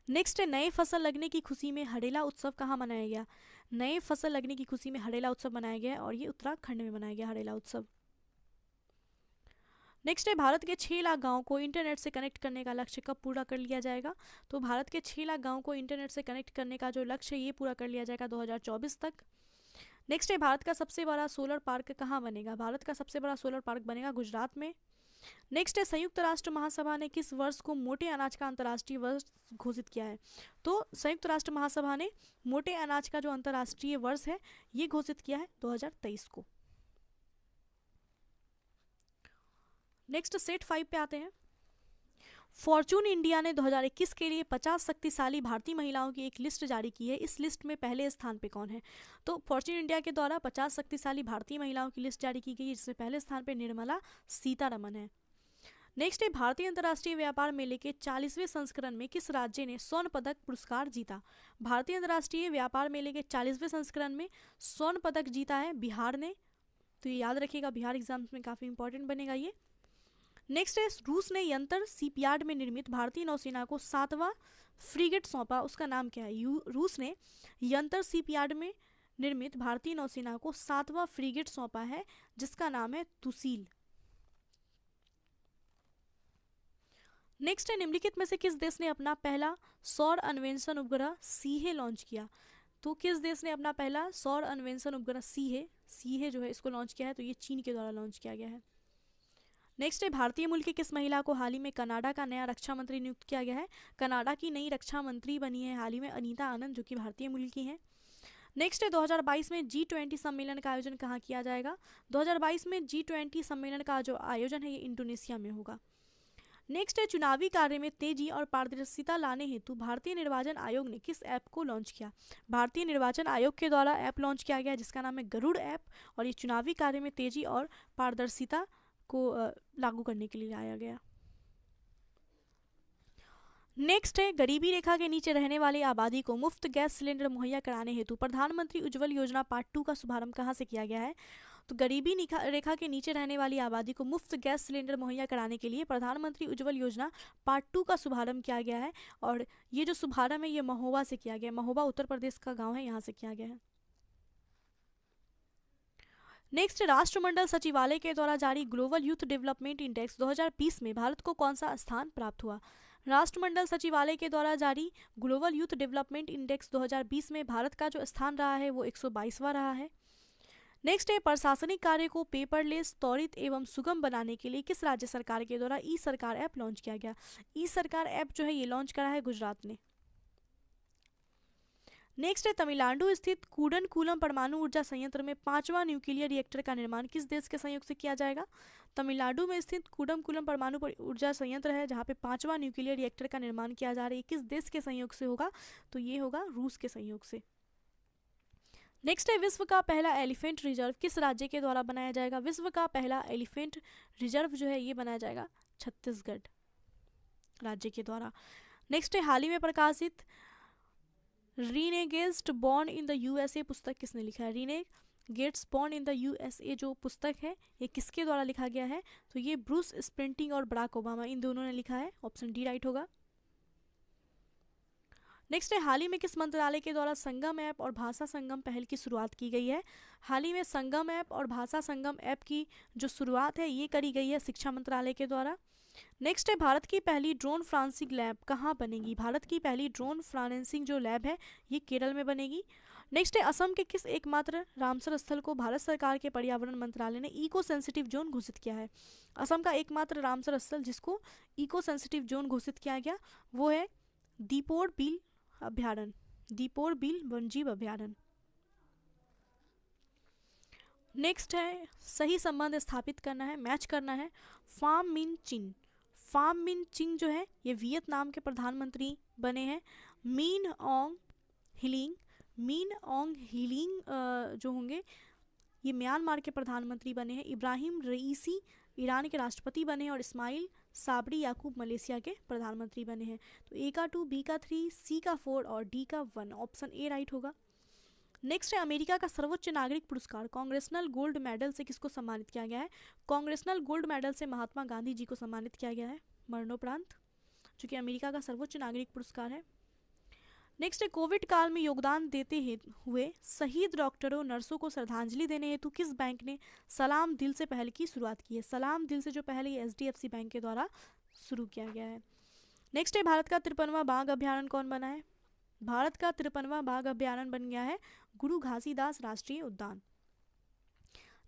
नेक्स्ट है, नए फसल लगने की खुशी में हरेला उत्सव कहाँ मनाया गया? नए फसल लगने की खुशी में हरेला उत्सव मनाया गया और ये उत्तराखंड में मनाया गया हरेला उत्सव। नेक्स्ट है, भारत के 6 लाख गाँव को इंटरनेट से कनेक्ट करने का लक्ष्य कब पूरा कर लिया जाएगा? तो भारत के 6 लाख गाँव को इंटरनेट से कनेक्ट करने का जो लक्ष्य है ये पूरा कर लिया जाएगा 2024 तक। नेक्स्ट है, भारत का सबसे बड़ा सोलर पार्क कहाँ बनेगा? भारत का सबसे बड़ा सोलर पार्क बनेगा गुजरात में। नेक्स्ट है, संयुक्त राष्ट्र महासभा ने किस वर्ष को मोटे अनाज का अंतर्राष्ट्रीय वर्ष घोषित किया है? तो संयुक्त राष्ट्र महासभा ने मोटे अनाज का जो अंतर्राष्ट्रीय वर्ष है ये घोषित किया है 2023 को। नेक्स्ट सेट 5 पे आते हैं। फॉर्चून इंडिया ने 2021 के लिए 50 शक्तिशाली भारतीय महिलाओं की एक लिस्ट जारी की है। इस लिस्ट में पहले स्थान पे कौन है? तो फॉर्चून इंडिया के द्वारा 50 शक्तिशाली भारतीय महिलाओं की लिस्ट जारी की गई है, जिसमें पहले स्थान पे निर्मला सीतारमन है। नेक्स्ट है, भारतीय अंतर्राष्ट्रीय व्यापार मेले के 40वें संस्करण में किस राज्य ने स्वर्ण पदक पुरस्कार जीता? भारतीय अंतर्राष्ट्रीय व्यापार मेले के 40वें संस्करण में स्वर्ण पदक जीता है बिहार ने। तो ये याद रखिएगा, बिहार एग्जाम्स में काफ़ी इंपॉर्टेंट बनेगा ये। नेक्स्ट है, रूस ने यंत्र शिपयार्ड में निर्मित भारतीय नौसेना को 7वां फ्रीगेट सौंपा, उसका नाम क्या है? रूस ने यंत्र शिपयार्ड में निर्मित भारतीय नौसेना को 7वां फ्रीगेट सौंपा है, जिसका नाम है तुसील। नेक्स्ट है, निम्नलिखित में से किस देश ने अपना पहला सौर अन्वेषण उपग्रह सीहे लॉन्च किया? तो किस देश ने अपना पहला सौर अन्वेषण उपग्रह सीहे जो है इसको लॉन्च किया है? तो ये चीन के द्वारा लॉन्च किया गया है। नेक्स्ट है, भारतीय मूल की किस महिला को हाल ही में कनाडा का नया रक्षा मंत्री नियुक्त किया गया है? कनाडा की नई रक्षा मंत्री बनी है हाल ही में अनीता आनंद, जो कि भारतीय मूल की हैं। नेक्स्ट है, 2022 में G20 सम्मेलन का आयोजन कहाँ किया जाएगा? 2022 में G20 सम्मेलन का जो आयोजन है ये इंडोनेशिया में होगा। नेक्स्ट है, चुनावी कार्य में तेजी और पारदर्शिता लाने हेतु भारतीय निर्वाचन आयोग ने किस ऐप को लॉन्च किया? भारतीय निर्वाचन आयोग के द्वारा ऐप लॉन्च किया गया जिसका नाम है गरुड़ ऐप, और ये चुनावी कार्य में तेजी और पारदर्शिता को लागू करने के लिए लाया गया। नेक्स्ट है, गरीबी रेखा के नीचे रहने वाली आबादी को मुफ्त गैस सिलेंडर मुहैया कराने हेतु प्रधानमंत्री उज्ज्वल योजना पार्ट 2 का शुभारंभ कहाँ से किया गया है? तो गरीबी रेखा के नीचे रहने वाली आबादी को मुफ्त गैस सिलेंडर मुहैया कराने के लिए प्रधानमंत्री उज्ज्वल योजना पार्ट 2 का शुभारंभ किया गया है, और ये जो शुभारंभ है ये महोबा से किया गया। महोबा उत्तर प्रदेश का गाँव है, यहाँ से किया गया है। नेक्स्ट, राष्ट्रमंडल सचिवालय के द्वारा जारी ग्लोबल यूथ डेवलपमेंट इंडेक्स 2020 में भारत को कौन सा स्थान प्राप्त हुआ? राष्ट्रमंडल सचिवालय के द्वारा जारी ग्लोबल यूथ डेवलपमेंट इंडेक्स 2020 में भारत का जो स्थान रहा है वो 122वां रहा है। नेक्स्ट है, प्रशासनिक कार्य को पेपरलेस, त्वरित एवं सुगम बनाने के लिए किस राज्य सरकार के द्वारा ई सरकार ऐप लॉन्च किया गया? ई सरकार ऐप जो है ये लॉन्च करा है गुजरात ने। नेक्स्ट है, तमिलनाडु स्थित कूडनकुलम परमाणु ऊर्जा संयंत्र में 5वां न्यूक्लियर रिएक्टर का निर्माण किस देश के सहयोग से किया जाएगा? तमिलनाडु में स्थित कूडनकुलम परमाणु ऊर्जा संयंत्र है जहां पे 5वां न्यूक्लियर रिएक्टर का निर्माण किया जा रहा है, किस देश के सहयोग से होगा? तो ये होगा रूस के सहयोग से। नेक्स्ट है, विश्व का पहला एलिफेंट रिजर्व किस राज्य के द्वारा बनाया जाएगा? विश्व का पहला एलिफेंट रिजर्व जो है ये बनाया जाएगा छत्तीसगढ़ राज्य के द्वारा। नेक्स्ट है, हाल ही में प्रकाशित renegades born in the USA पुस्तक किसने लिखा है? Gates born in the USA जो पुस्तक है ये किसके द्वारा लिखा गया है? तो ये ब्रूस स्प्रिंटिंग और बराक ओबामा इन दोनों ने लिखा है। ऑप्शन डी राइट होगा। नेक्स्ट है, हाल ही में किस मंत्रालय के द्वारा संगम ऐप और भाषा संगम पहल की शुरुआत की गई है? हाल ही में संगम ऐप और भाषा संगम ऐप की जो शुरुआत है ये करी गई है शिक्षा मंत्रालय के द्वारा। नेक्स्ट है, भारत की पहली ड्रोन फ्रांसिंग लैब कहाँ बनेगी? भारत की पहली ड्रोन फ्रांसिंग जो लैब है ये केरल में बनेगी। नेक्स्ट है, असम के किस एकमात्र रामसर स्थल को भारत सरकार के पर्यावरण मंत्रालय ने इको सेंसिटिव जोन घोषित किया है? असम का एकमात्र रामसर स्थल जिसको इको सेंसिटिव जोन घोषित किया गया वो है दीपोर बिल अभ्यारण्य, दीपोर बिल वन्यजीव अभ्यारण्य। नेक्स्ट है, सही संबंध स्थापित करना है, मैच करना है। फाम मिन चिन, फाम मिन चिन जो है ये वियतनाम के प्रधानमंत्री बने हैं। मीन ओंग हिलिंग, मीन ओंग हिलिंग जो होंगे ये म्यांमार के प्रधानमंत्री बने हैं। इब्राहिम रईसी ईरान के राष्ट्रपति बने हैं और इस्माइल साबरी याकूब मलेशिया के प्रधानमंत्री बने हैं। तो ए का 2, बी का 3, सी का 4 और डी का 1, ऑप्शन ए राइट होगा। नेक्स्ट है, अमेरिका का सर्वोच्च नागरिक पुरस्कार कांग्रेसनल गोल्ड मेडल से किसको सम्मानित किया गया है? कांग्रेसनल गोल्ड मेडल से महात्मा गांधी जी को सम्मानित किया गया है मरणोपरांत, जो कि अमेरिका का सर्वोच्च नागरिक पुरस्कार है। नेक्स्ट है, कोविड काल में योगदान देते हुए शहीद डॉक्टरों नर्सों को श्रद्धांजलि देने हेतु किस बैंक ने सलाम दिल से पहल की शुरुआत की है? सलाम दिल से जो पहल ये HDFC बैंक के द्वारा शुरू किया गया है। नेक्स्ट है, भारत का 53वां बाघ अभ्यारण्य कौन बना है? भारत का 53वां बाघ अभ्यारण्य बन गया है गुरु घासीदास राष्ट्रीय उद्यान।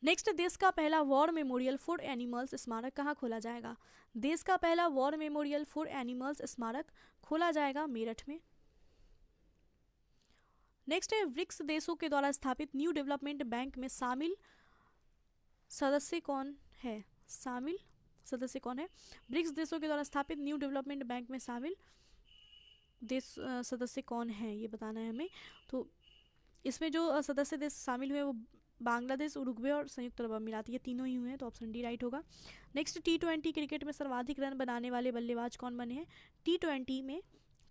नेक्स्ट, देश का पहला वॉर मेमोरियल फॉर एनिमल्स स्मारक कहाँ खोला जाएगा? देश का पहला वॉर मेमोरियल फॉर एनिमल्स स्मारक खोला जाएगा मेरठ में। नेक्स्ट है, ब्रिक्स देशों के द्वारा स्थापित न्यू डेवलपमेंट बैंक में शामिल सदस्य कौन है? शामिल सदस्य कौन है? ब्रिक्स देशों के द्वारा स्थापित न्यू डेवलपमेंट बैंक में शामिल देश सदस्य कौन है ये बताना है हमें। तो इसमें जो सदस्य देश शामिल हुए वो बांग्लादेश, उरुग्वे और संयुक्त अरब अमीरात, ये तीनों ही हुए हैं, तो ऑप्शन डी राइट होगा। नेक्स्ट, T20 क्रिकेट में सर्वाधिक रन बनाने वाले बल्लेबाज कौन बने हैं?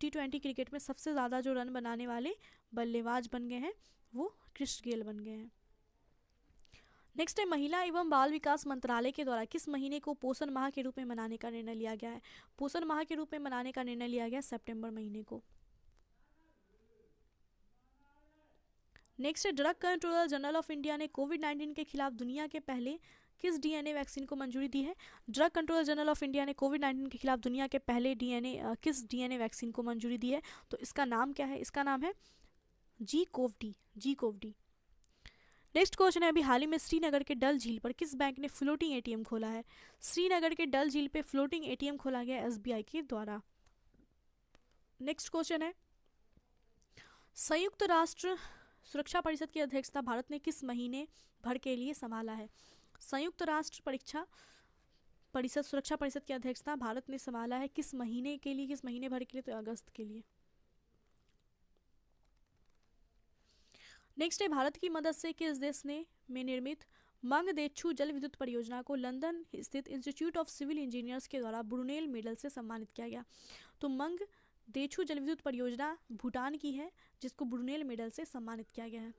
T20 क्रिकेट में सबसे ज़्यादा जो रन बनाने वाले बल्लेबाज बन गए हैं वो क्रिस गेल बन गए हैं। नेक्स्ट है, महिला एवं बाल विकास मंत्रालय के द्वारा किस महीने को पोषण माह के रूप में मनाने का निर्णय लिया गया है? पोषण माह के रूप में मनाने का निर्णय लिया गया सितंबर महीने को। नेक्स्ट है, drug controller general of India ने कोविड-19 के खिलाफ दुनिया के पहले किस DNA वैक्सीन को मंजूरी दी है? Drug controller general of India ने कोविड-19 के खिलाफ दुनिया के पहले किस DNA वैक्सीन को मंजूरी दी है? तो इसका नाम क्या है? इसका नाम है जी-कोव-डी। नेक्स्ट क्वेश्चन है, अभी हाल ही में श्रीनगर के डल झील पर किस बैंक ने फ्लोटिंग ATM खोला है? श्रीनगर के डल झील पे फ्लोटिंग ATM खोला गया SBI के द्वारा। नेक्स्ट क्वेश्चन है, संयुक्त राष्ट्र सुरक्षा परिषद की अध्यक्षता भारत ने किस महीने भर के लिए संभाला है? संयुक्त राष्ट्र सुरक्षा परिषद की अध्यक्षता भारत ने संभाला है किस महीने के लिए, किस महीने भर के लिए? तो अगस्त के लिए। नेक्स्ट है, भारत की मदद से किस देश में निर्मित मंगदेछू जल विद्युत परियोजना को लंदन स्थित इंस्टीट्यूट ऑफ सिविल इंजीनियर्स के द्वारा ब्रुनेल मेडल से सम्मानित किया गया? तो मंगदेछू जल विद्युत परियोजना भूटान की है जिसको ब्रुनेल मेडल से सम्मानित किया गया है।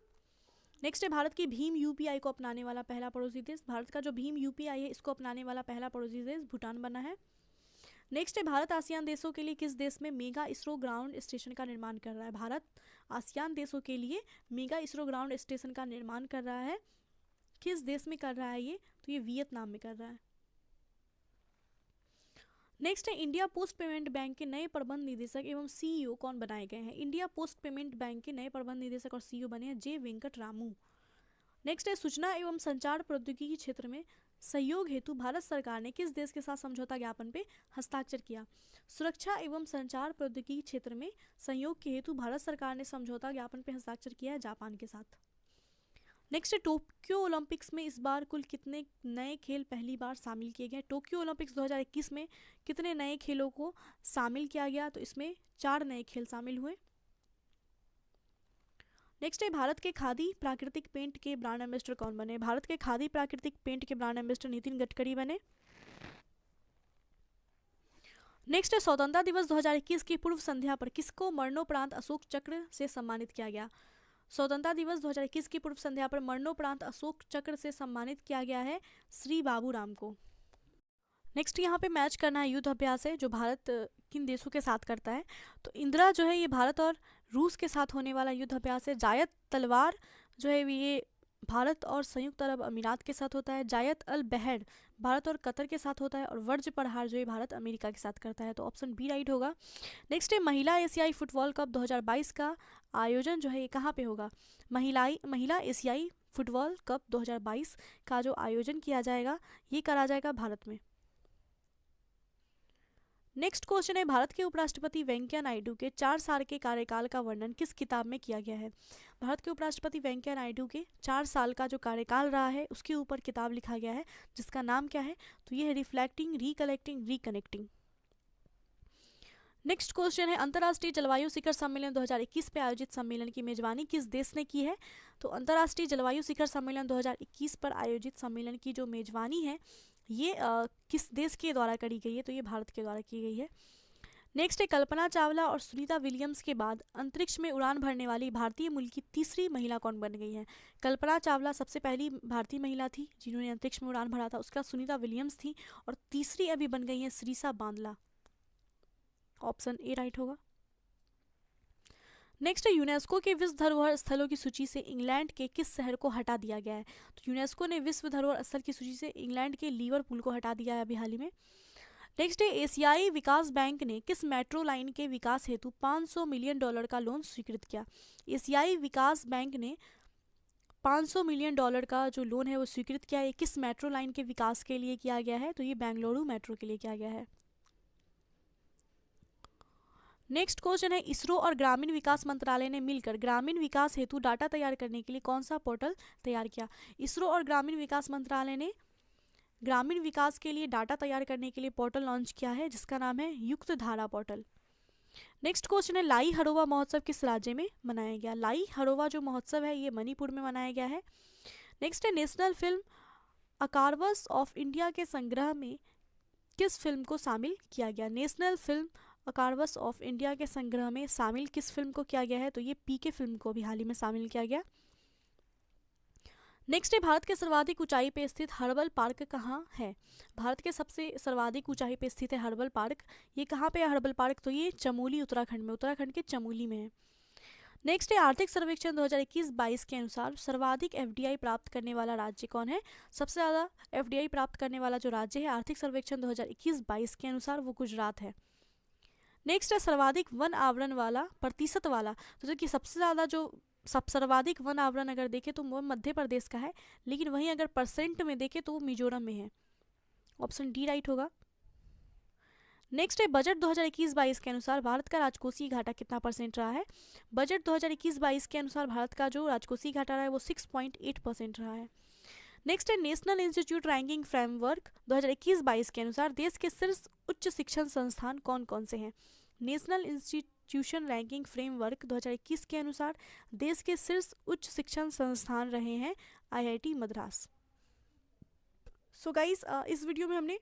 नेक्स्ट है, भारत की भीम UPI को अपनाने वाला पहला पड़ोसी देश। भारत का जो भीम UPI है इसको अपनाने वाला पहला पड़ोसी देश भूटान बना है। नेक्स्ट है, भारत आसियान देशों के लिए किस देश में मेगा इसरो ग्राउंड स्टेशन का निर्माण कर रहा है? भारत आसियान देशों के लिए मेगा इसरो ग्राउंड स्टेशन का निर्माण कर रहा है। किस देश में कर रहा है ये? तो ये वियतनाम में कर रहा है। नेक्स्ट है, इंडिया पोस्ट पेमेंट बैंक के नए प्रबंध निदेशक एवं CEO कौन बनाए गए हैं? इंडिया पोस्ट पेमेंट बैंक के नए प्रबंध निदेशक और CEO बने हैं जे वेंकट रामू। नेक्स्ट है, सूचना एवं संचार प्रौद्योगिकी क्षेत्र में सहयोग हेतु भारत सरकार ने किस देश के साथ समझौता ज्ञापन पे हस्ताक्षर किया? सुरक्षा एवं संचार प्रौद्योगिकी क्षेत्र में सहयोग के हेतु भारत सरकार ने समझौता ज्ञापन पे हस्ताक्षर किया है जापान के साथ। नेक्स्ट है, टोक्यो ओलंपिक्स में इस बार कुल कितने नए खेल पहली बार शामिल किए गए? टोक्यो ओलंपिक्स 2021 में कितने नए खेलों को शामिल किया गया? तो इसमें 4 नए खेल शामिल हुए। नेक्स्ट है, भारत के खादी प्राकृतिक पेंट के ब्रांड एम्बेसडर कौन बने? भारत के खादी प्राकृतिक पेंट के ब्रांड एम्बेसडर नितिन गडकरी बने। नेक्स्ट है, स्वतंत्रता दिवस 2021 की पूर्व संध्या पर किसको मरणोपरांत अशोक चक्र से सम्मानित किया गया? स्वतंत्रता दिवस 2021 की पूर्व संध्या पर मरणोपरांत अशोक चक्र से सम्मानित किया गया है श्री बाबूराम को। नेक्स्ट यहाँ पे मैच करना है युद्ध अभ्यास है जो भारत किन देशों के साथ करता है। तो इंदिरा जो है ये भारत और रूस के साथ होने वाला युद्ध अभ्यास है। जायत तलवार जो है ये भारत और संयुक्त अरब अमीरात के साथ होता है। जायत अल बहर भारत और कतर के साथ होता है। और वर्ज प्रहार जो है भारत अमेरिका के साथ करता है। तो ऑप्शन बी राइट होगा। नेक्स्ट है महिला एशियाई फुटबॉल कप 2022 का आयोजन जो है ये कहाँ पे होगा। महिला एशियाई फुटबॉल कप 2022 का जो आयोजन किया जाएगा ये करा जाएगा भारत में। नेक्स्ट क्वेश्चन है भारत के उपराष्ट्रपति वेंकैया नायडू के 4 साल के कार्यकाल का वर्णन किस किताब में किया गया है। भारत के उपराष्ट्रपति वेंकैया नायडू के 4 साल का जो कार्यकाल रहा है उसके ऊपर किताब लिखा गया है जिसका नाम क्या है। तो ये है reflecting, recollecting, reconnecting. Next question है अंतर्राष्ट्रीय जलवायु शिखर सम्मेलन 2021 पे आयोजित सम्मेलन की मेजबानी किस देश ने की है। तो अंतर्राष्ट्रीय जलवायु शिखर सम्मेलन 2021 पर आयोजित सम्मेलन की जो मेजबानी है ये किस देश के द्वारा करी गई है। तो ये भारत के द्वारा की गई है। नेक्स्ट है कल्पना चावला और सुनीता विलियम्स के बाद अंतरिक्ष में उड़ान भरने वाली भारतीय मूल की तीसरी महिला कौन बन गई है। कल्पना चावला सबसे पहली भारतीय महिला थी जिन्होंने अंतरिक्ष में उड़ान भरा था। उसका सुनीता विलियम्स थी और तीसरी अभी बन गई है श्रीसा बांदला। ऑप्शन ए राइट होगा। नेक्स्ट है यूनेस्को के विश्व धरोहर स्थलों की सूची से इंग्लैंड के किस शहर को हटा दिया गया है। तो यूनेस्को ने विश्व धरोहर स्थल की सूची से इंग्लैंड के लिवरपूल को हटा दिया है अभी हाल ही में। नेक्स्ट है एशियाई विकास बैंक ने किस मेट्रो लाइन के विकास हेतु $500 मिलियन का लोन स्वीकृत किया। एशियाई विकास बैंक ने $500 मिलियन का जो लोन है वो स्वीकृत किया है। किस मेट्रो लाइन के विकास के लिए किया गया है। तो ये बेंगलुरु मेट्रो के लिए किया गया है। नेक्स्ट क्वेश्चन है इसरो और ग्रामीण विकास मंत्रालय ने मिलकर ग्रामीण विकास हेतु डाटा तैयार करने के लिए कौन सा पोर्टल तैयार किया। इसरो और ग्रामीण विकास मंत्रालय ने ग्रामीण विकास के लिए डाटा तैयार करने के लिए पोर्टल लॉन्च किया है जिसका नाम है युक्त धारा पोर्टल। नेक्स्ट क्वेश्चन है लाई हरोवा महोत्सव किस राज्य में मनाया गया। लाई हरोवा जो महोत्सव है ये मणिपुर में मनाया गया है। नेक्स्ट है नेशनल फिल्म अकार्वस ऑफ इंडिया के संग्रह में किस फिल्म को शामिल किया गया। नेशनल फिल्म अकार्वस ऑफ इंडिया के संग्रह में शामिल किस फिल्म को किया गया है। तो ये पीके फिल्म को भी हाल ही में शामिल किया गया। नेक्स्ट है भारत के सर्वाधिक ऊंचाई पे स्थित हर्बल पार्क कहाँ है। भारत के सबसे सर्वाधिक ऊंचाई पे स्थित है हर्बल पार्क। ये कहाँ पे है हर्बल पार्क। तो ये चमोली उत्तराखंड में, उत्तराखंड के चमोली में है। नेक्स्ट है आर्थिक सर्वेक्षण 2021-22 के अनुसार सर्वाधिक एफडीआई प्राप्त करने वाला राज्य कौन है। सबसे ज़्यादा एफडीआई प्राप्त करने वाला जो राज्य है आर्थिक सर्वेक्षण 2021-22 के अनुसार वो गुजरात है। नेक्स्ट है सर्वाधिक वन आवरण वाला प्रतिशत वाला। तो देखिए सबसे ज़्यादा जो सर्वाधिक वन आवरण अगर देखें तो वो मध्य प्रदेश का है, लेकिन वहीं अगर परसेंट में देखें तो वो मिजोरम में है। ऑप्शन डी राइट होगा। नेक्स्ट है बजट 2021-22 के अनुसार भारत का राजकोषीय घाटा कितना % रहा है। बजट 2021-22 के अनुसार भारत का जो राजकोषीय घाटा रहा है वो 6.8% रहा है। नेक्स्ट है नेशनल इंस्टीट्यूट रैंकिंग फ्रेमवर्क 2021-22 के अनुसार देश के शीर्ष उच्च शिक्षण संस्थान कौन कौन से हैं। नेशनल इंस्टीट्यूशन रैंकिंग फ्रेमवर्क 2021 के अनुसार देश के शीर्ष उच्च शिक्षण संस्थान रहे हैं आईआईटी मद्रास। सो गाइस इस वीडियो में हमने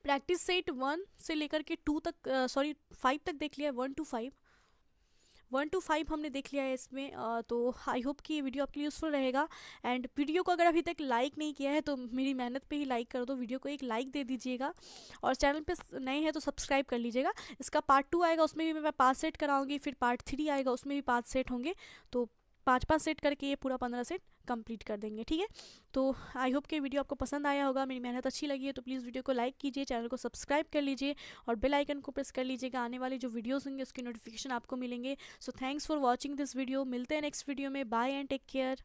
प्रैक्टिस सेट 1 से लेकर के 5 तक देख लिया। 1 to 5 हमने देख लिया है इसमें। तो आई होप कि ये वीडियो आपके लिए यूज़फुल रहेगा। एंड वीडियो को अगर अभी तक लाइक नहीं किया है तो मेरी मेहनत पे ही लाइक कर दो, वीडियो को एक लाइक दे दीजिएगा। और चैनल पे नए हैं तो सब्सक्राइब कर लीजिएगा। इसका पार्ट 2 आएगा उसमें भी मैं 5 सेट कराऊंगी, फिर पार्ट 3 आएगा उसमें भी 5 सेट होंगे। तो 5 सेट करके ये पूरा 15 सेट कंप्लीट कर देंगे, ठीक है। तो आई होप कि वीडियो आपको पसंद आया होगा, मेरी मेहनत अच्छी लगी है तो प्लीज़ वीडियो को लाइक कीजिए, चैनल को सब्सक्राइब कर लीजिए और बेल आइकन को प्रेस कर लीजिएगा। आने वाले जो वीडियोस होंगे उसकी नोटिफिकेशन आपको मिलेंगे। So thanks for watching this video. मिलते हैं नेक्स्ट वीडियो में। Bye and take care.